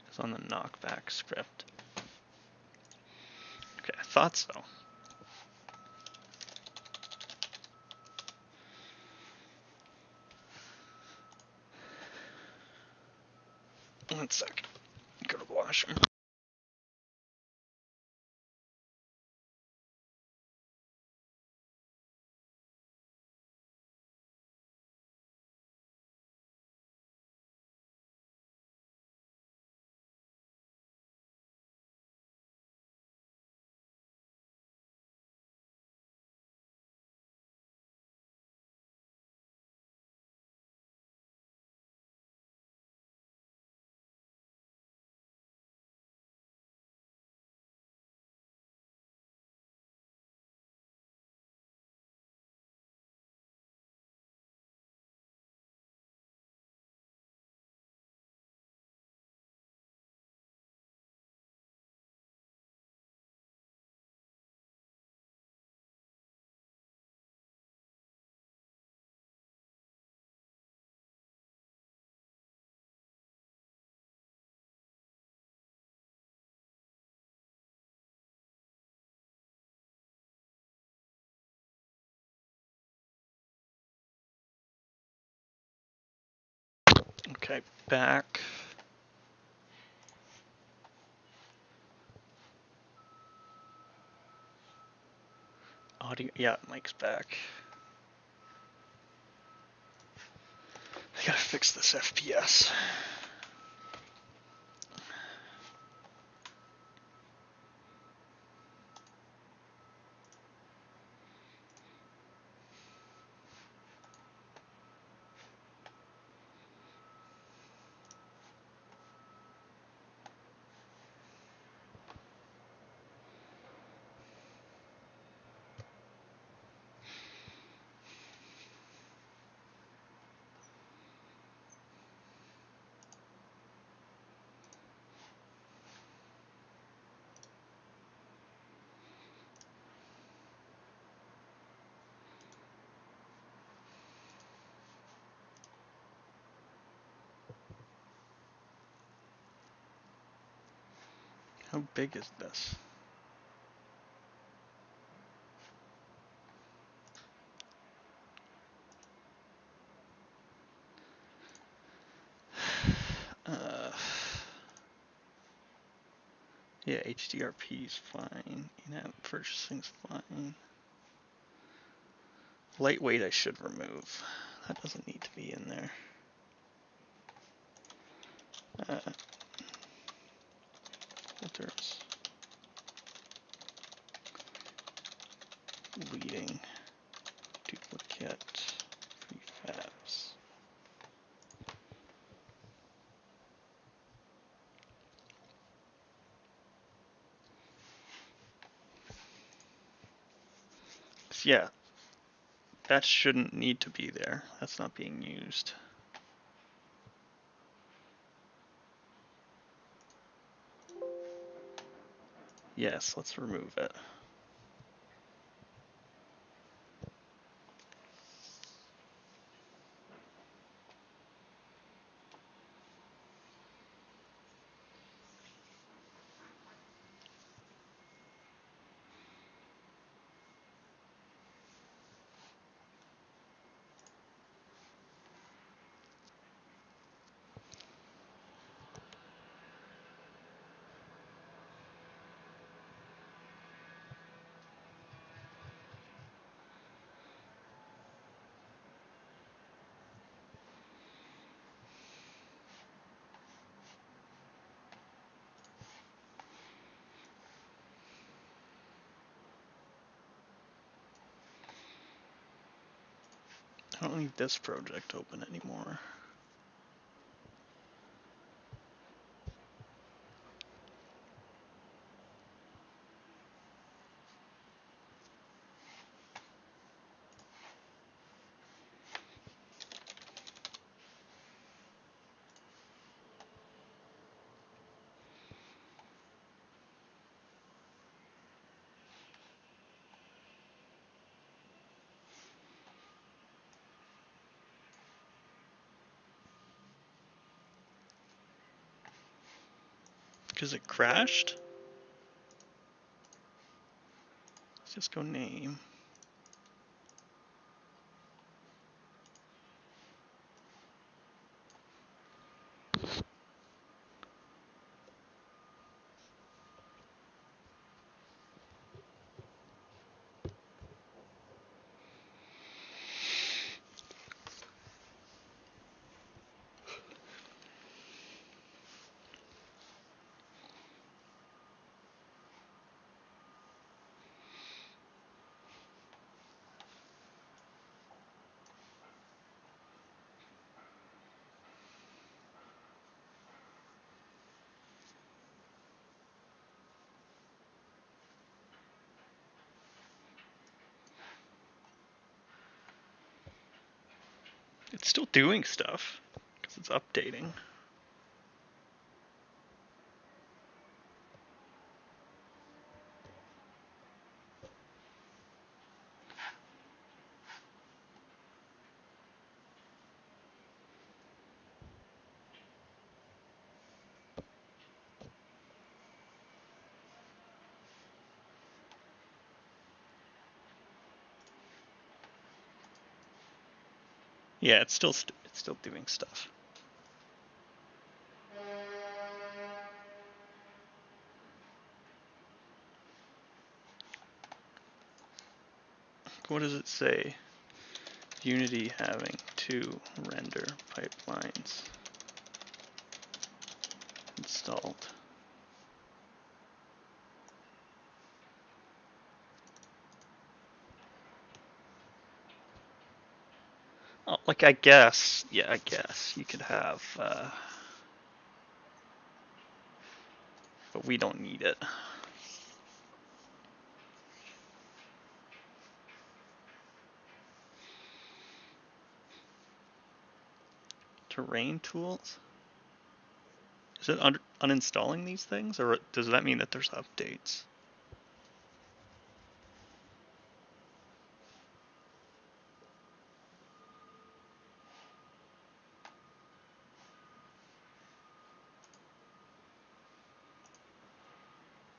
It's on the knockback script. Okay, I thought so. One sec. Go to the washroom. Okay, back. Audio, yeah, mic's back. I gotta fix this FPS. How big is this? Yeah, HDRP is fine. In-app purchasing's fine. Lightweight I should remove. That doesn't need to be in there. Filters. Leading. Duplicate. Prefabs. Yeah, that shouldn't need to be there. That's not being used. Yes, let's remove it. I don't need this project open anymore. Because it crashed? Let's just go name. It's still doing stuff, because it's updating. Yeah, it's still doing stuff. What does it say? Unity having 2 render pipelines installed. Oh, like I guess you could have, but we don't need it. Terrain tools? Is it uninstalling these things, or does that mean that there's updates?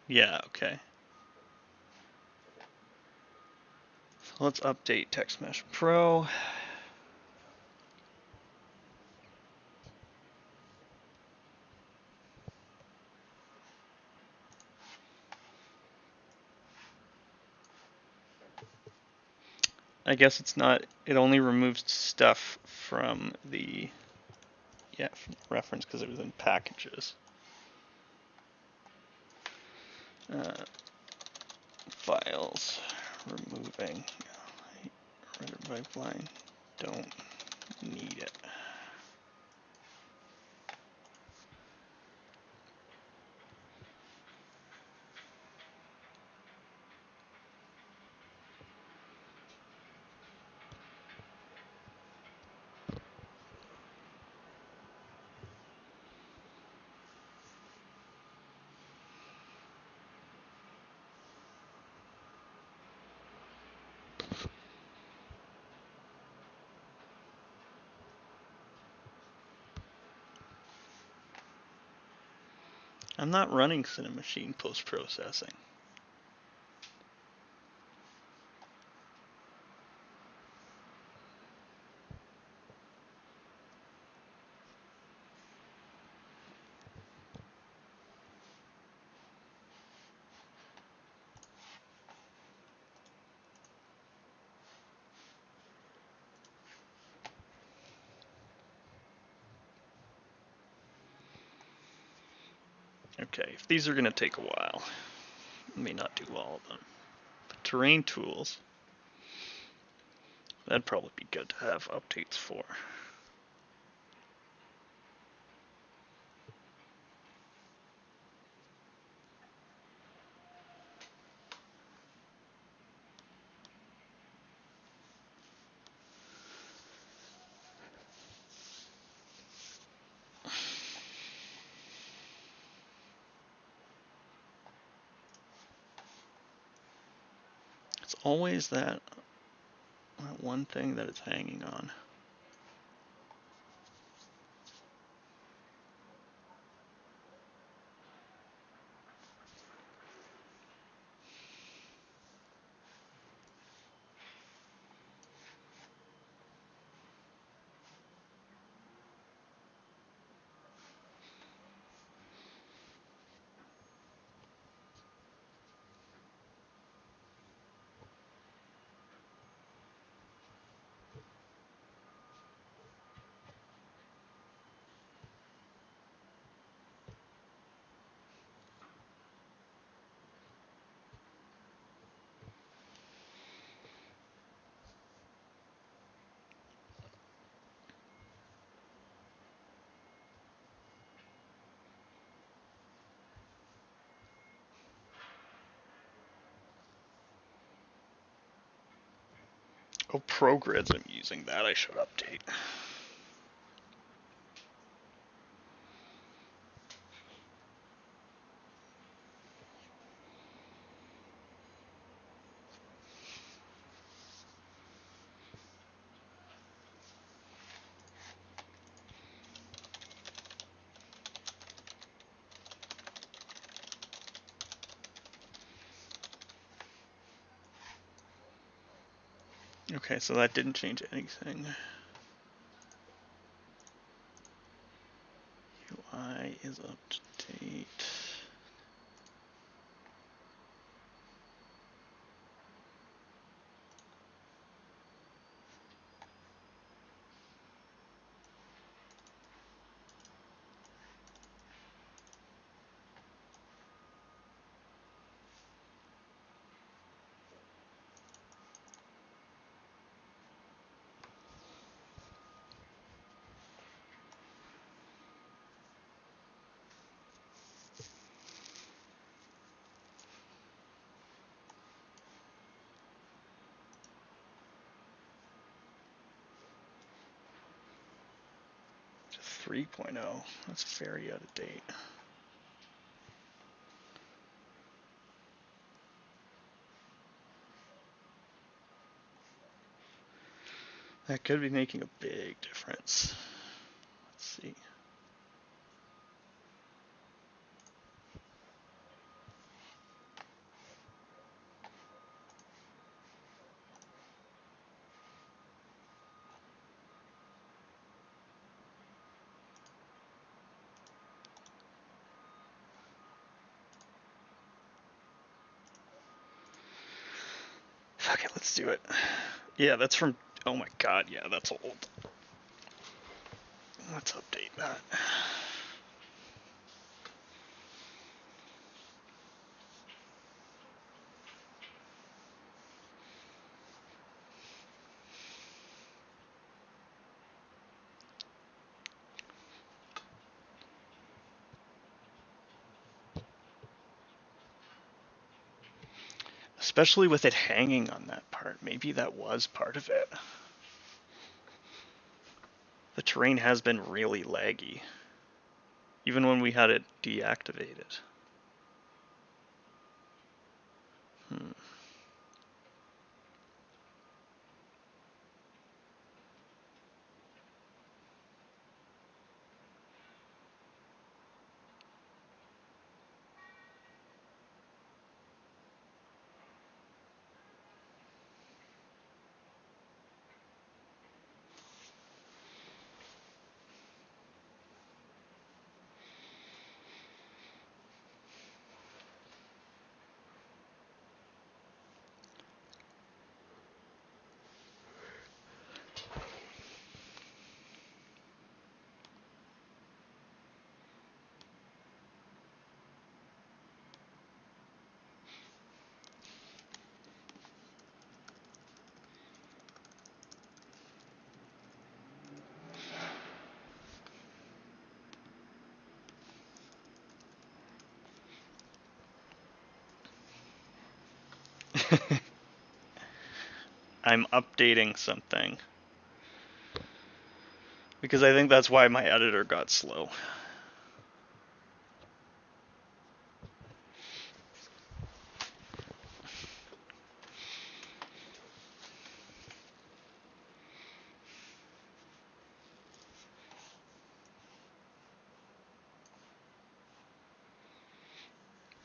Yeah, okay. So let's update TextMesh Pro. I guess it's not, it only removes stuff from the, yeah, from the reference because it was in packages. Files, removing, Reddit pipeline, don't need it. I'm not running Cinemachine post-processing. Okay, if these are going to take a while, I may not do all of them. But terrain tools, that'd probably be good to have updates for. It's always that one thing that it's hanging on. Oh, ProGrids, I'm using that. I should update. Okay, so that didn't change anything. UI is up to date. Just 3.0. That's very out of date. That could be making a big difference. Let's see. Fuck it, let's do it. Yeah, that's from. Oh my god, yeah, that's old. Let's update that. Especially with it hanging on that part. Maybe that was part of it. The terrain has been really laggy. Even when we had it deactivated. Hmm. I'm updating something. Because I think that's why my editor got slow.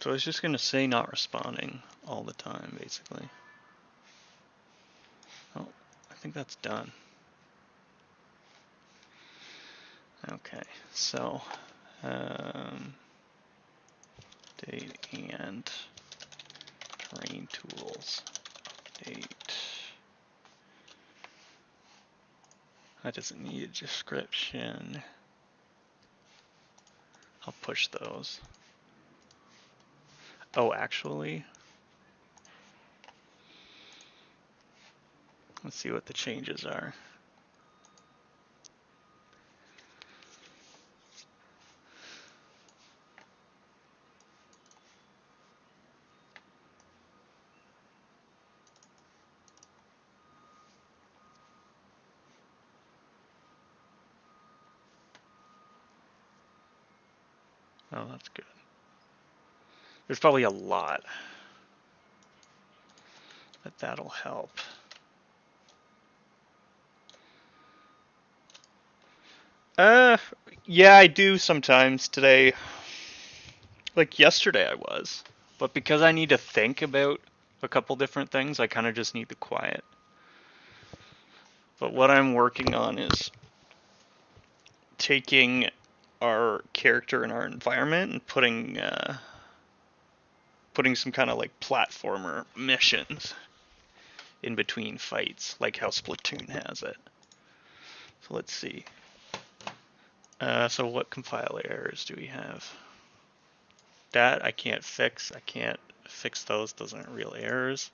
So I was just going to say not responding all the time, basically. Oh, I think that's done. Okay, so date and terrain tools. Update. That doesn't need a description. I'll push those. Oh, actually, let's see what the changes are. Oh, that's good. There's probably a lot, but that'll help. Yeah, I do sometimes today. Like yesterday I was. But because I need to think about a couple different things, I kind of just need the quiet. But what I'm working on is taking our character and our environment and putting some kind of like platformer missions in between fights, like how Splatoon has it. So let's see. So what compile errors do we have? That I can't fix. I can't fix those. Those aren't real errors.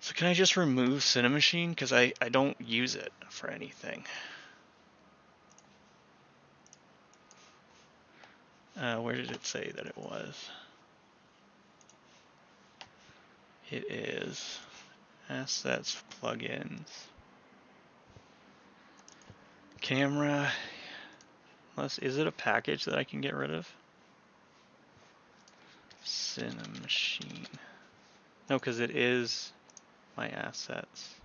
So can I just remove Cinemachine? Because I don't use it for anything. Where did it say that it was? It is assets, plugins, camera. Is it a package that I can get rid of? Cinemachine. No, because it is my assets.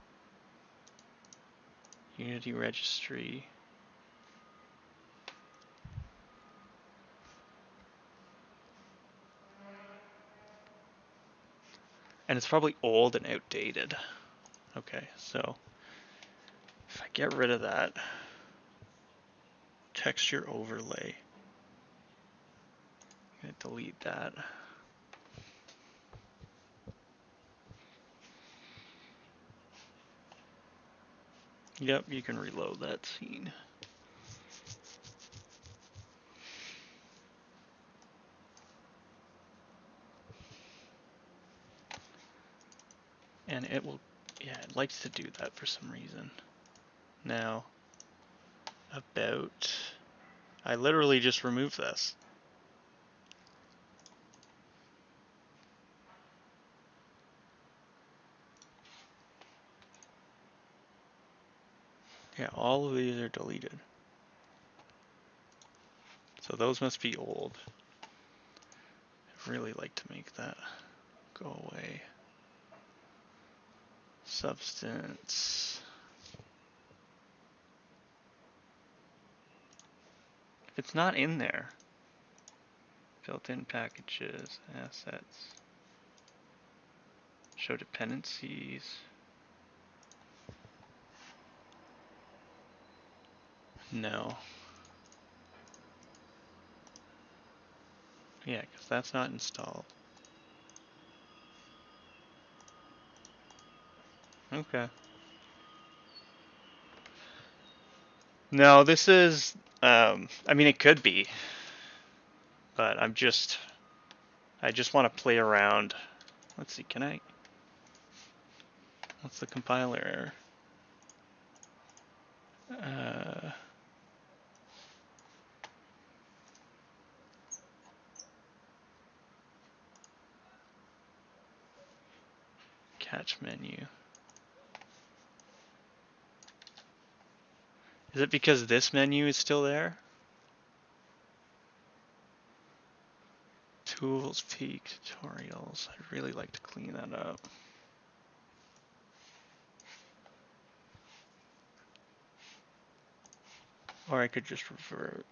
Unity registry. And it's probably old and outdated. Okay, so if I get rid of that, texture overlay, I'm gonna delete that. Yep, you can reload that scene. And it will, yeah, it likes to do that for some reason. Now, I literally just removed this. Yeah, all of these are deleted. So those must be old. I'd really like to make that go away. Substance. If it's not in there. Built-in packages, assets. Show dependencies. No. Yeah, because that's not installed. Okay. No, this is, I mean, it could be, but I just want to play around. Let's see, what's the compiler error? Catch menu. Is it because this menu is still there? Tools, peak, tutorials. I'd really like to clean that up. Or I could just revert.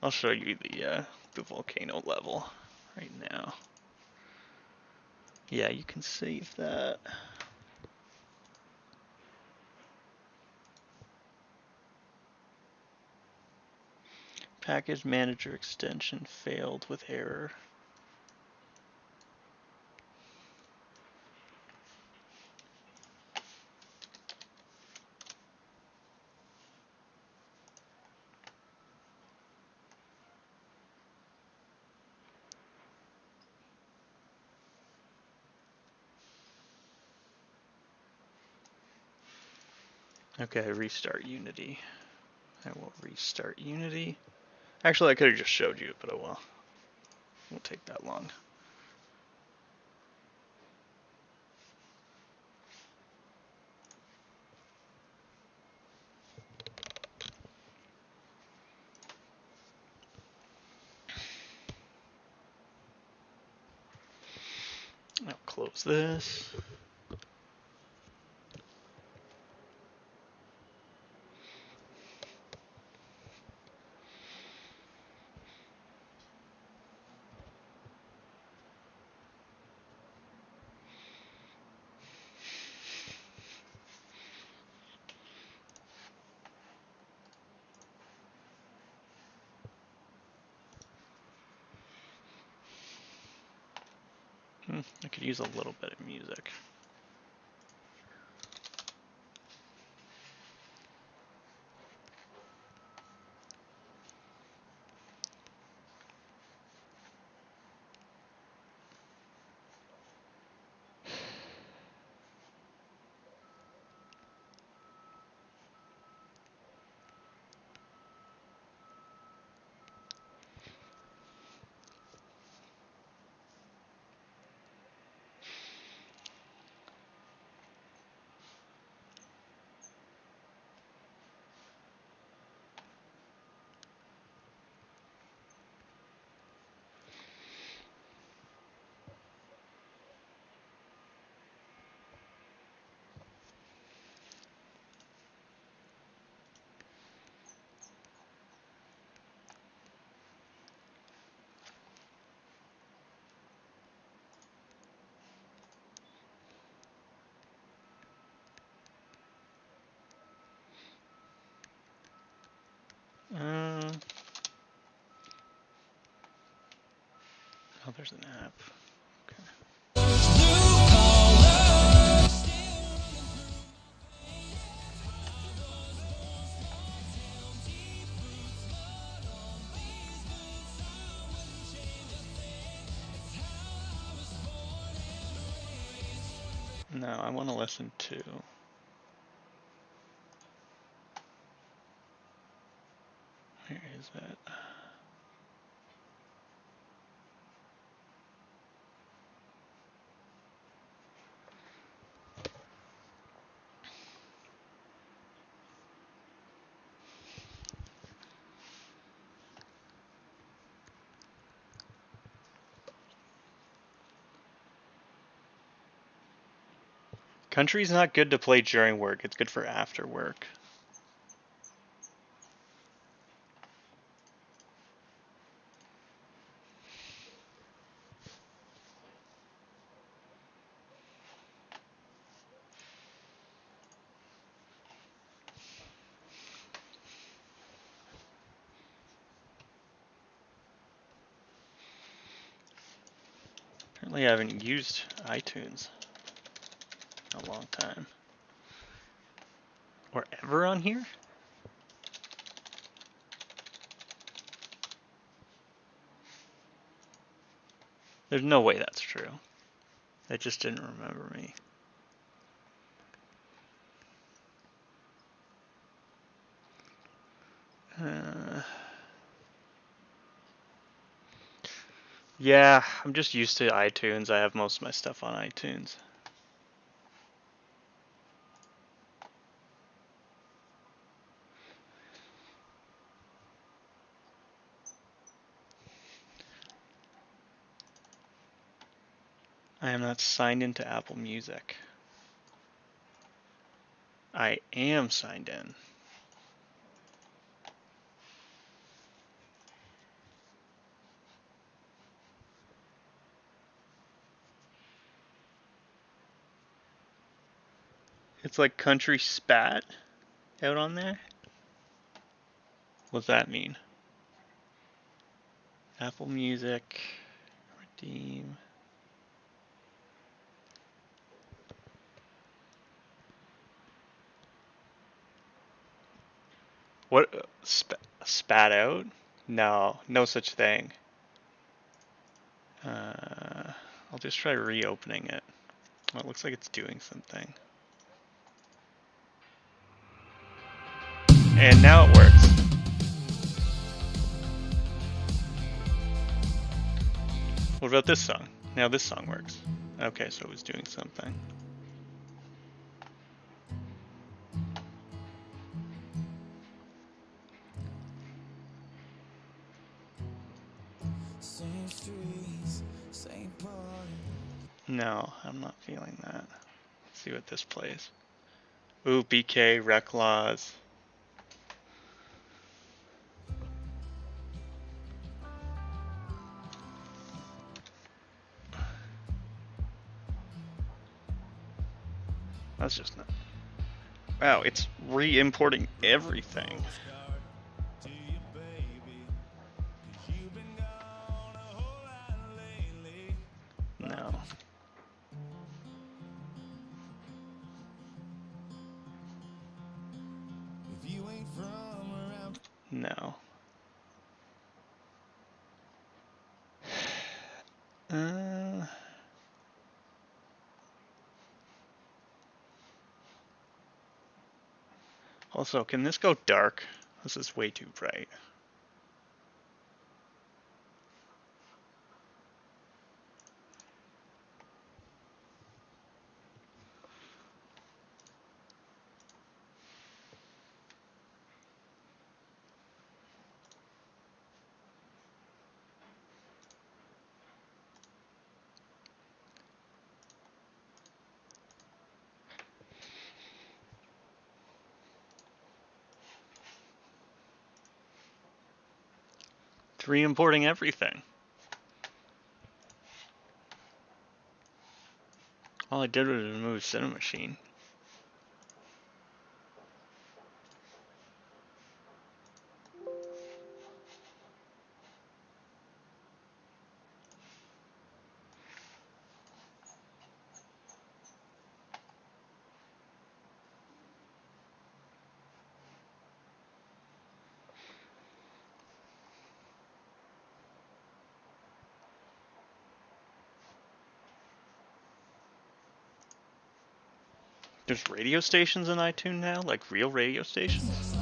I'll show you the volcano level right now. Yeah, you can save that. Package manager extension failed with error. Okay, restart Unity. I will restart Unity. Actually, I could have just showed you, but oh well. It won't take that long. I'll close this. I could use a little bit of music. there's an app. Okay. No, I want to listen to... Where is it? Country's not good to play during work. It's good for after work. Apparently I haven't used iTunes in a long time. Or ever on here? There's no way that's true. It just didn't remember me. Yeah, I'm just used to iTunes. I have most of my stuff on iTunes. I am not signed into Apple Music. I am signed in. It's like Country Spat out on there. What's that mean? Apple Music, redeem. What? Spat out? No, no such thing. I'll just try reopening it. Well, it looks like it's doing something. And now it works. What about this song? Now this song works. Okay, so it was doing something. No, I'm not feeling that. Let's see what this plays. Ooh, BK, Reclaws. That's just not... Wow, it's re-importing everything. No. No. Also, can this go dark? This is way too bright. It's re-importing everything. All I did was remove Cinemachine. There's radio stations in iTunes now? Like real radio stations?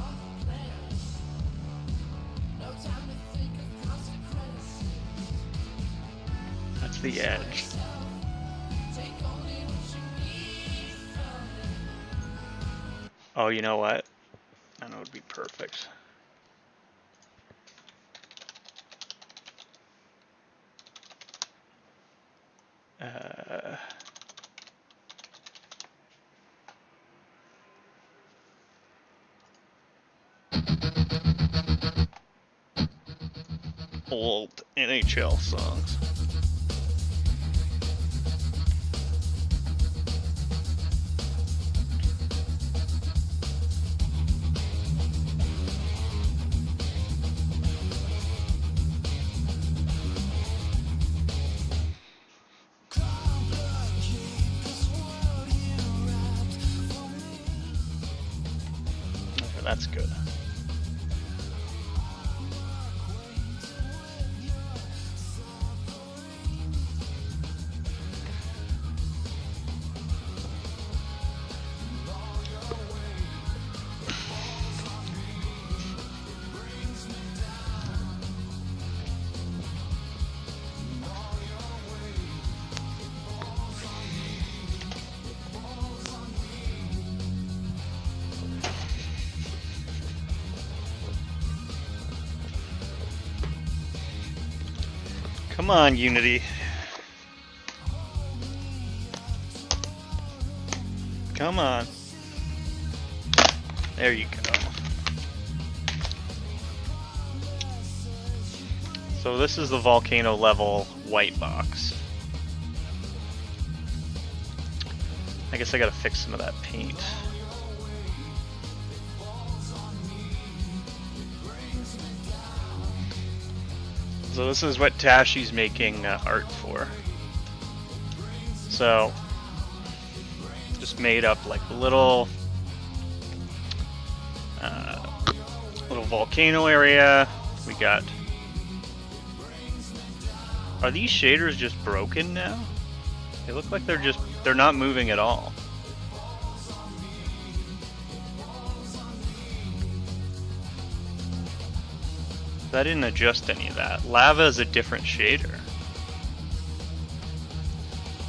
That's the edge. Oh, you know what? I know it would be perfect. Old NHL songs. Okay, that's good. Come on, Unity. Come on. There you go. So this is the volcano level white box. I guess I gotta fix some of that paint. So this is what Tashi's making art for. So just made up like a little volcano area. We got. Are these shaders just broken now? They look like they're not moving at all. I didn't adjust any of that. Lava is a different shader.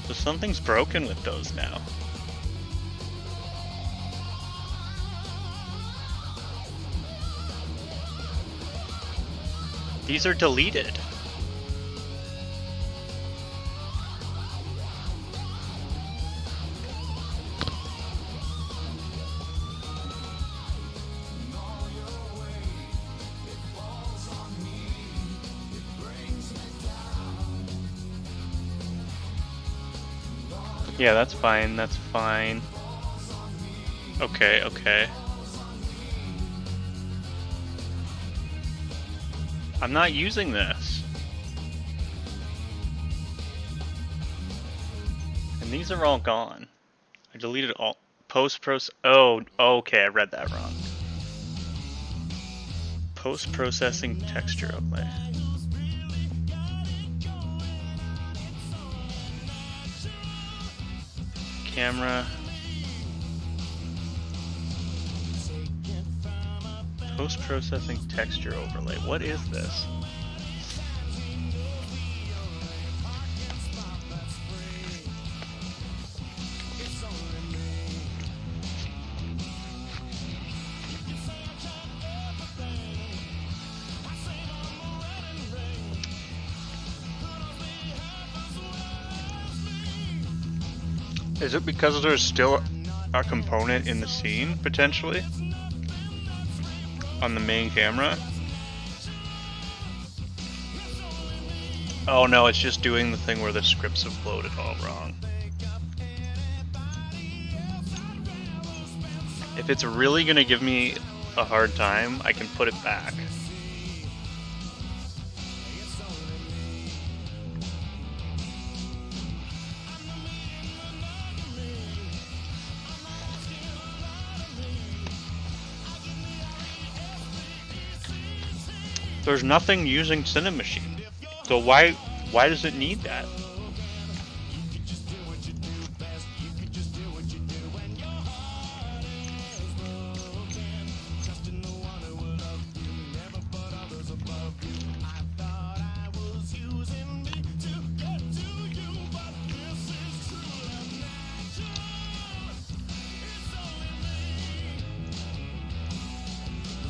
So something's broken with those now. These are deleted. Yeah, that's fine, that's fine. Okay, okay. I'm not using this. And these are all gone. I deleted all. Oh, okay, I read that wrong. Post-processing texture overlay. Camera. Post-processing texture overlay. What is this? Is it because there's still a component in the scene, potentially? On the main camera? Oh no, it's just doing the thing where the scripts have loaded all wrong. If it's really gonna give me a hard time, I can put it back. There's nothing using Cinemachine, so why does it need that?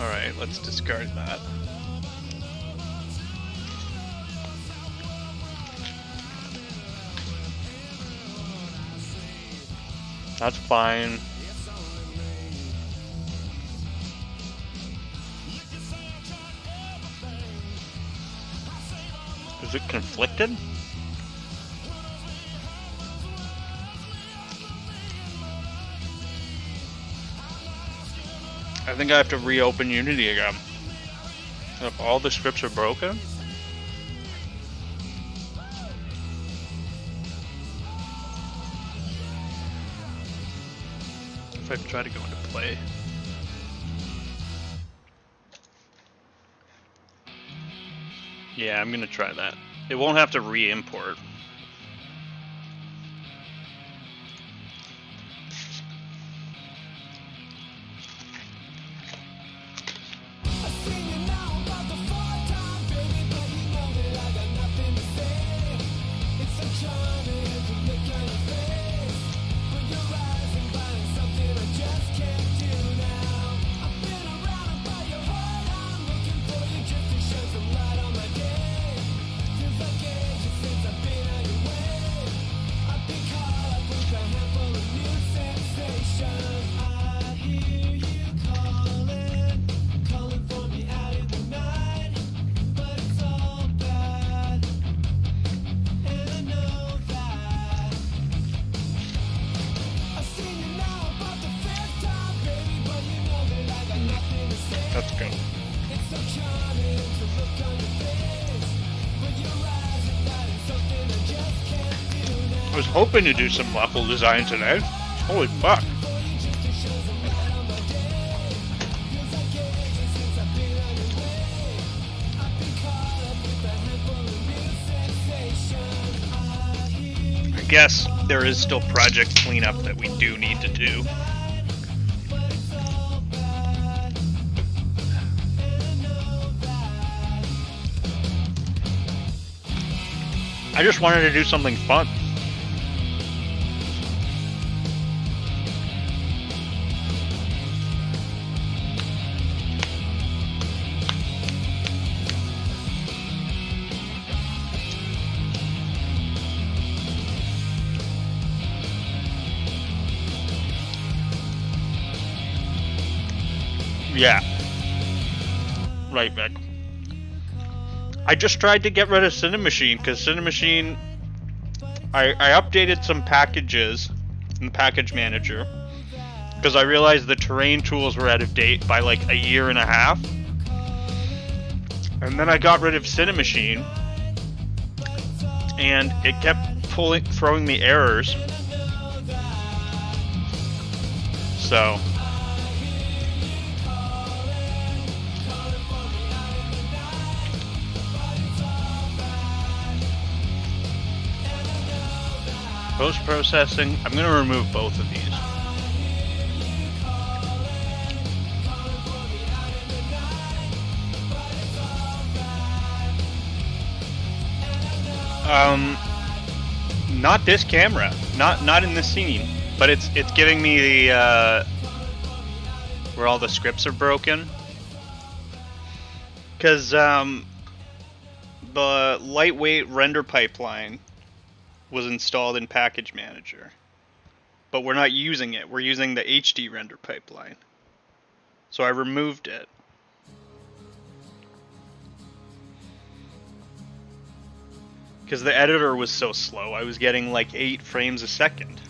Alright, let's discard that. That's fine. Is it conflicted? I think I have to reopen Unity again. If all the scripts are broken? If I try to go into play. Yeah, I'm gonna try that. It won't have to re-import. That's good. I was hoping to do some level design today. Holy fuck. I guess there is still project cleanup that we do need to do. I just wanted to do something fun. Yeah. Right, Vic. I just tried to get rid of Cinemachine because Cinemachine, I updated some packages in the package manager because I realized the terrain tools were out of date by like a year and a half. And then I got rid of Cinemachine and it kept throwing me errors. So post-processing, I'm going to remove both of these. Not this camera, not in this scene, but it's giving me the where all the scripts are broken. Because the lightweight render pipeline was installed in Package Manager, but we're not using it. We're using the HD render pipeline. So I removed it. Because the editor was so slow, I was getting like 8 frames a second.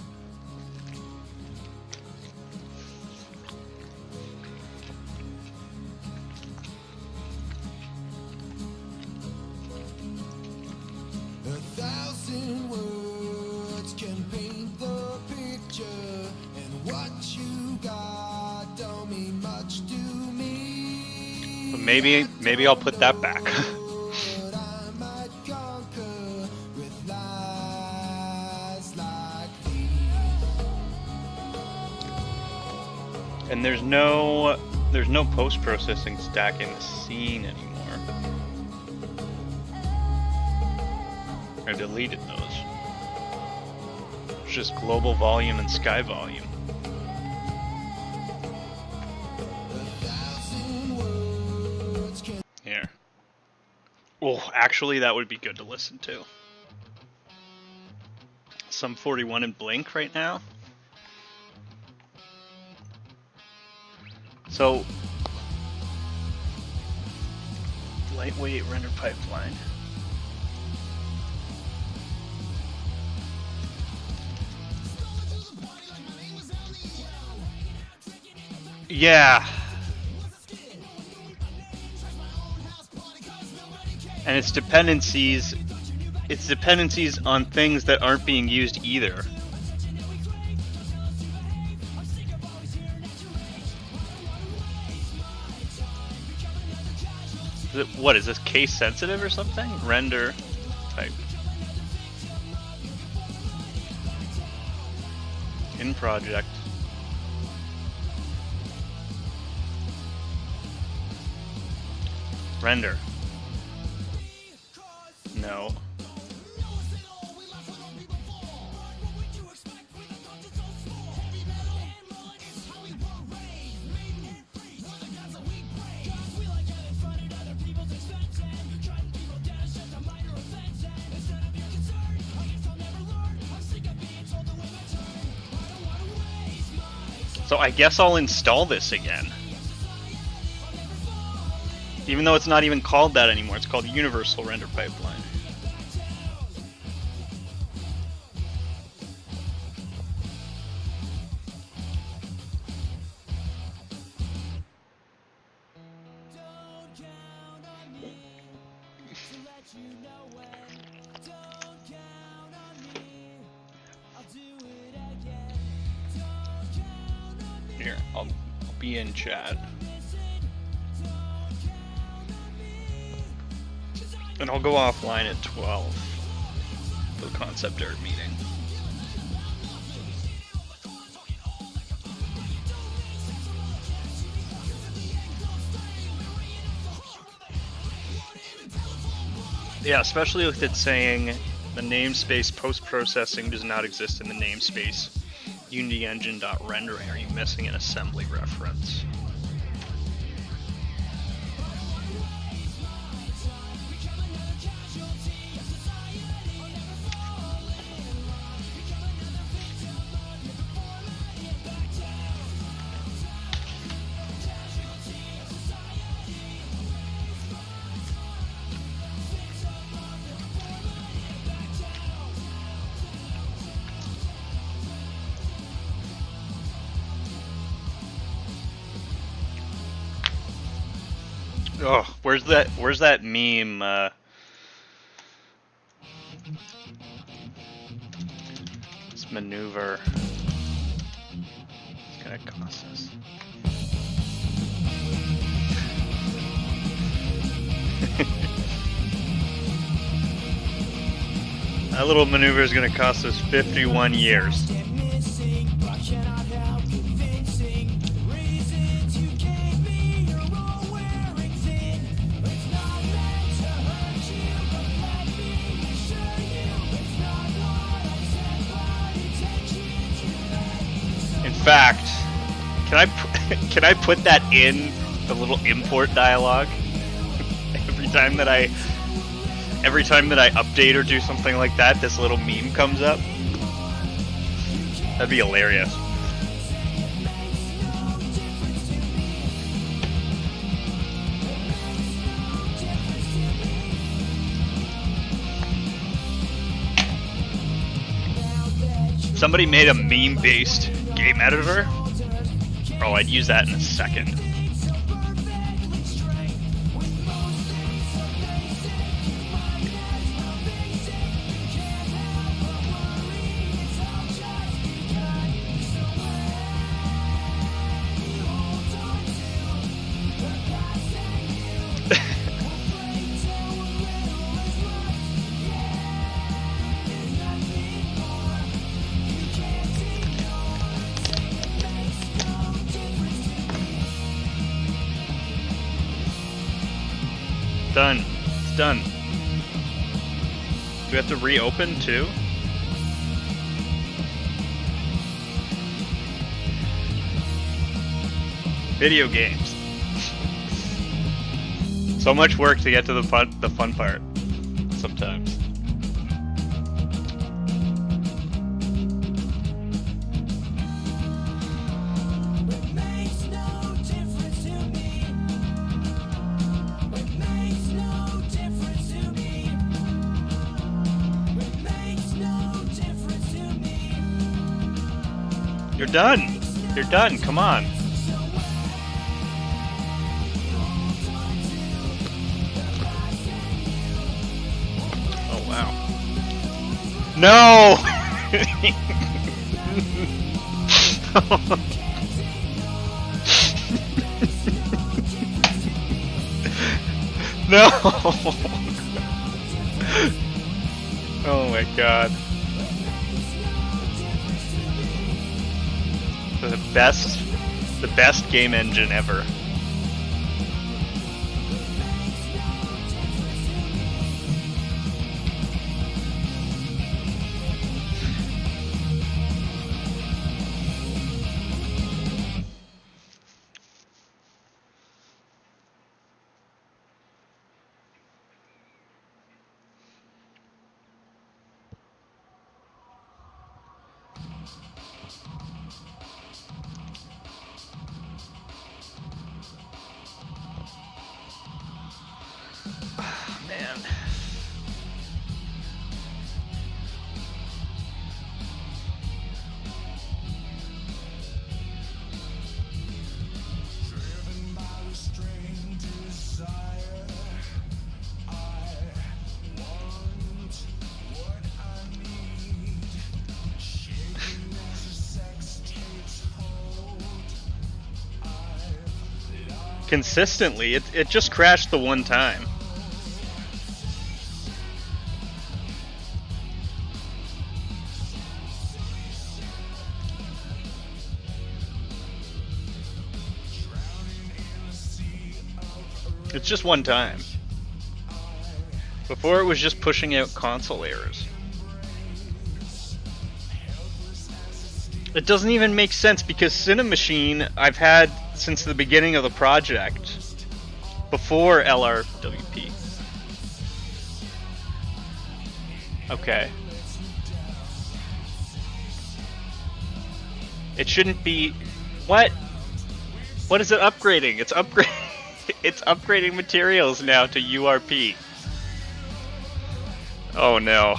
Maybe I'll put that back. And there's no post-processing stack in the scene anymore. I deleted those. It's just global volume and sky volume. Oh, actually, that would be good to listen to. Sum 41 in Blink right now. So, lightweight render pipeline. Yeah. And its dependencies on things that aren't being used either. What is this, case sensitive or something? Render type. In project. Render. No. So I guess I'll install this again. Even though it's not even called that anymore, it's called Universal Render Pipeline. Here, I'll be in chat. And I'll go offline at 12 for the concept art meeting. Yeah, especially with it saying the namespace post-processing does not exist in the namespace unityengine.rendering. Are you missing an assembly reference? Oh, where's that meme? This maneuver. It's gonna cost us. That little maneuver is gonna cost us 51 years. In fact, can I put that in the little import dialogue every time that I update or do something like that? This little meme comes up. That'd be hilarious. Somebody made a meme-based game editor. Oh, I'd use that in a second. Done. It's done. Do we have to reopen too? Video games. So much work to get to the fun part. Sometimes. You're done. You're done. Come on. Oh, wow. No! No! Oh my god. The best game engine ever. Man. Consistently, it just crashed the one time. It's just one time. Before it was just pushing out console errors. It doesn't even make sense because Cinemachine I've had since the beginning of the project. Before LRWP. Okay. It shouldn't be... What? What is it upgrading? It's upgrade. It's upgrading materials now to URP. Oh no.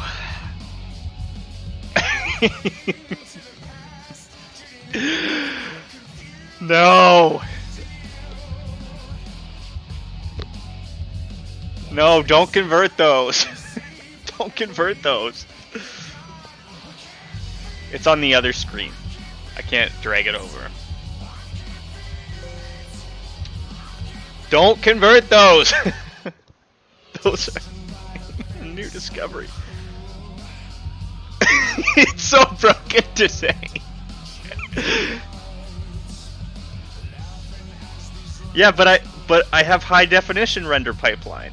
No. No, don't convert those. Don't convert those. It's on the other screen. I can't drag it over. Don't convert those! Those are a new discovery. It's so broken to say. Yeah, but I have high definition render pipeline.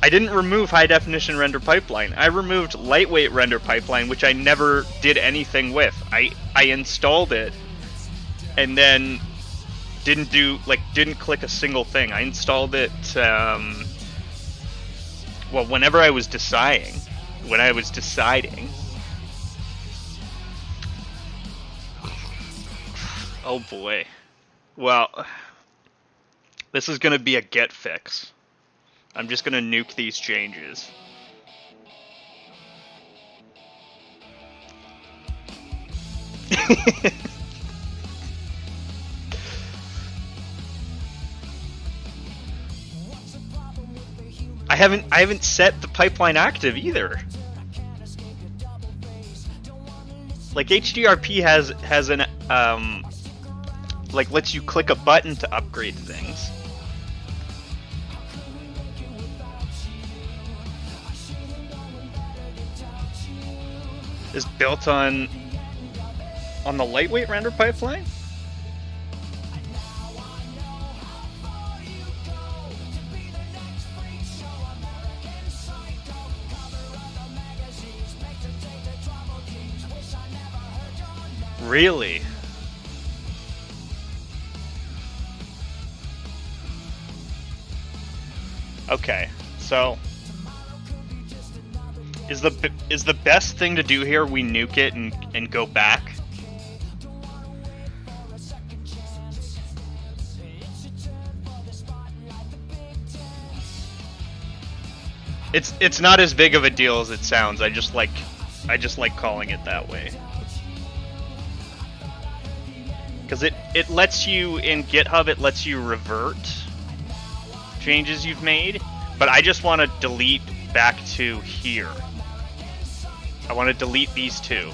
I didn't remove high definition render pipeline. I removed lightweight render pipeline, which I never did anything with. I installed it and then didn't click a single thing. I installed it well, whenever I was deciding. Oh boy. Well, this is gonna be a get fix. I'm just gonna nuke these changes. I haven't set the pipeline active either. Like HDRP has an like lets you click a button to upgrade things. Is built on the lightweight render pipeline? Really? Okay, so is the best thing to do here we nuke it and go back? It's not as big of a deal as it sounds. I just like calling it that way. Because it lets you, in GitHub, it lets you revert changes you've made, but I just want to delete back to here. I want to delete these two.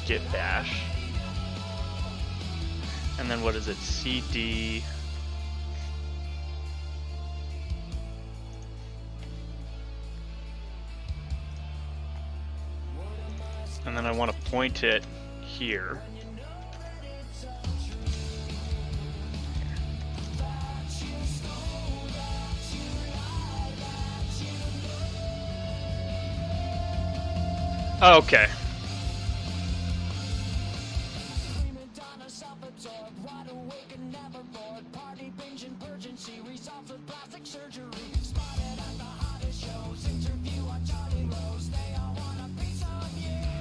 Git bash. And then what is it? CD. And then I want to point it here. Okay.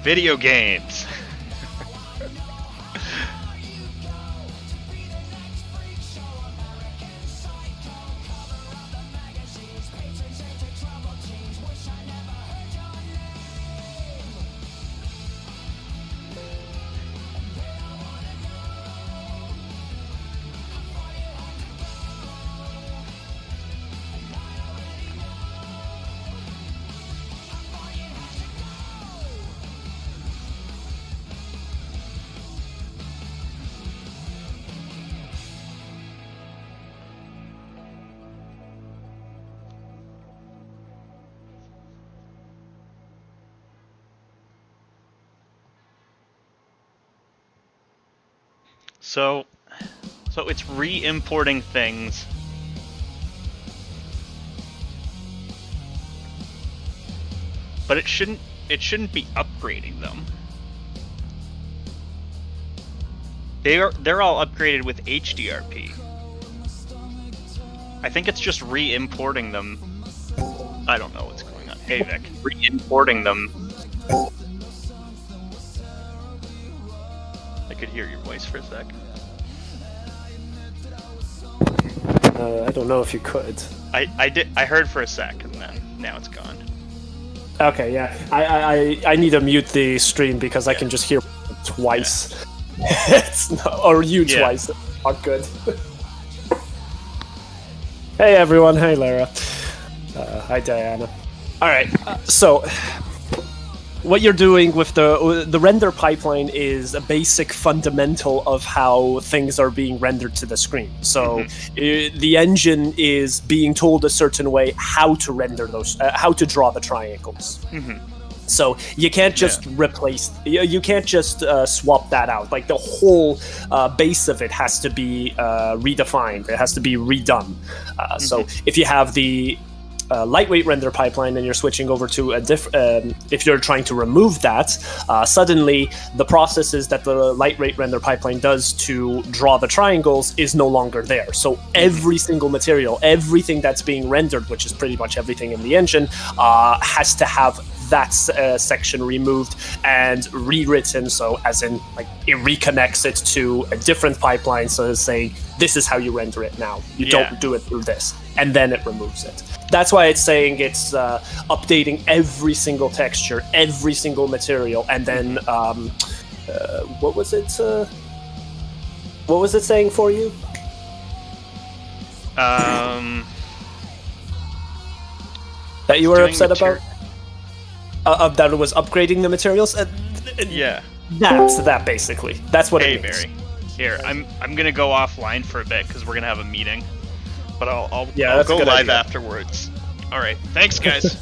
Video games. So it's re-importing things. But it shouldn't be upgrading them. They're all upgraded with HDRP. I think it's just re-importing them. I don't know what's going on. Hey Vic, re-importing them. I could hear your voice for a sec. I don't know if you could. I heard for a sec, and then now it's gone. Okay, yeah. I need to mute the stream because I can just hear twice. Yeah. Or you twice. Not good. Hey everyone. Hey Lara. Hi Diana. All right. So what you're doing with the render pipeline is a basic fundamental of how things are being rendered to the screen. So the engine is being told a certain way how to render those, how to draw the triangles. So you can't just replace, you can't just swap that out. Like the whole base of it has to be redefined. It has to be redone. So if you have the lightweight render pipeline and you're switching over to a different, if you're trying to remove that, suddenly the processes that the lightweight render pipeline does to draw the triangles is no longer there. So every single material, everything that's being rendered, which is pretty much everything in the engine, has to have that section removed and rewritten, so as in like it reconnects it to a different pipeline, so it's saying this is how you render it now. You don't do it through this, and then it removes it. That's why it's saying it's updating every single texture, every single material, and then what was it? What was it saying for you? That you were upset about? That it was upgrading the materials? Yeah. That's that basically. That's what it means. Barry. Here, I'm gonna go offline for a bit because we're gonna have a meeting. But I'll go live afterwards. Alright, thanks guys.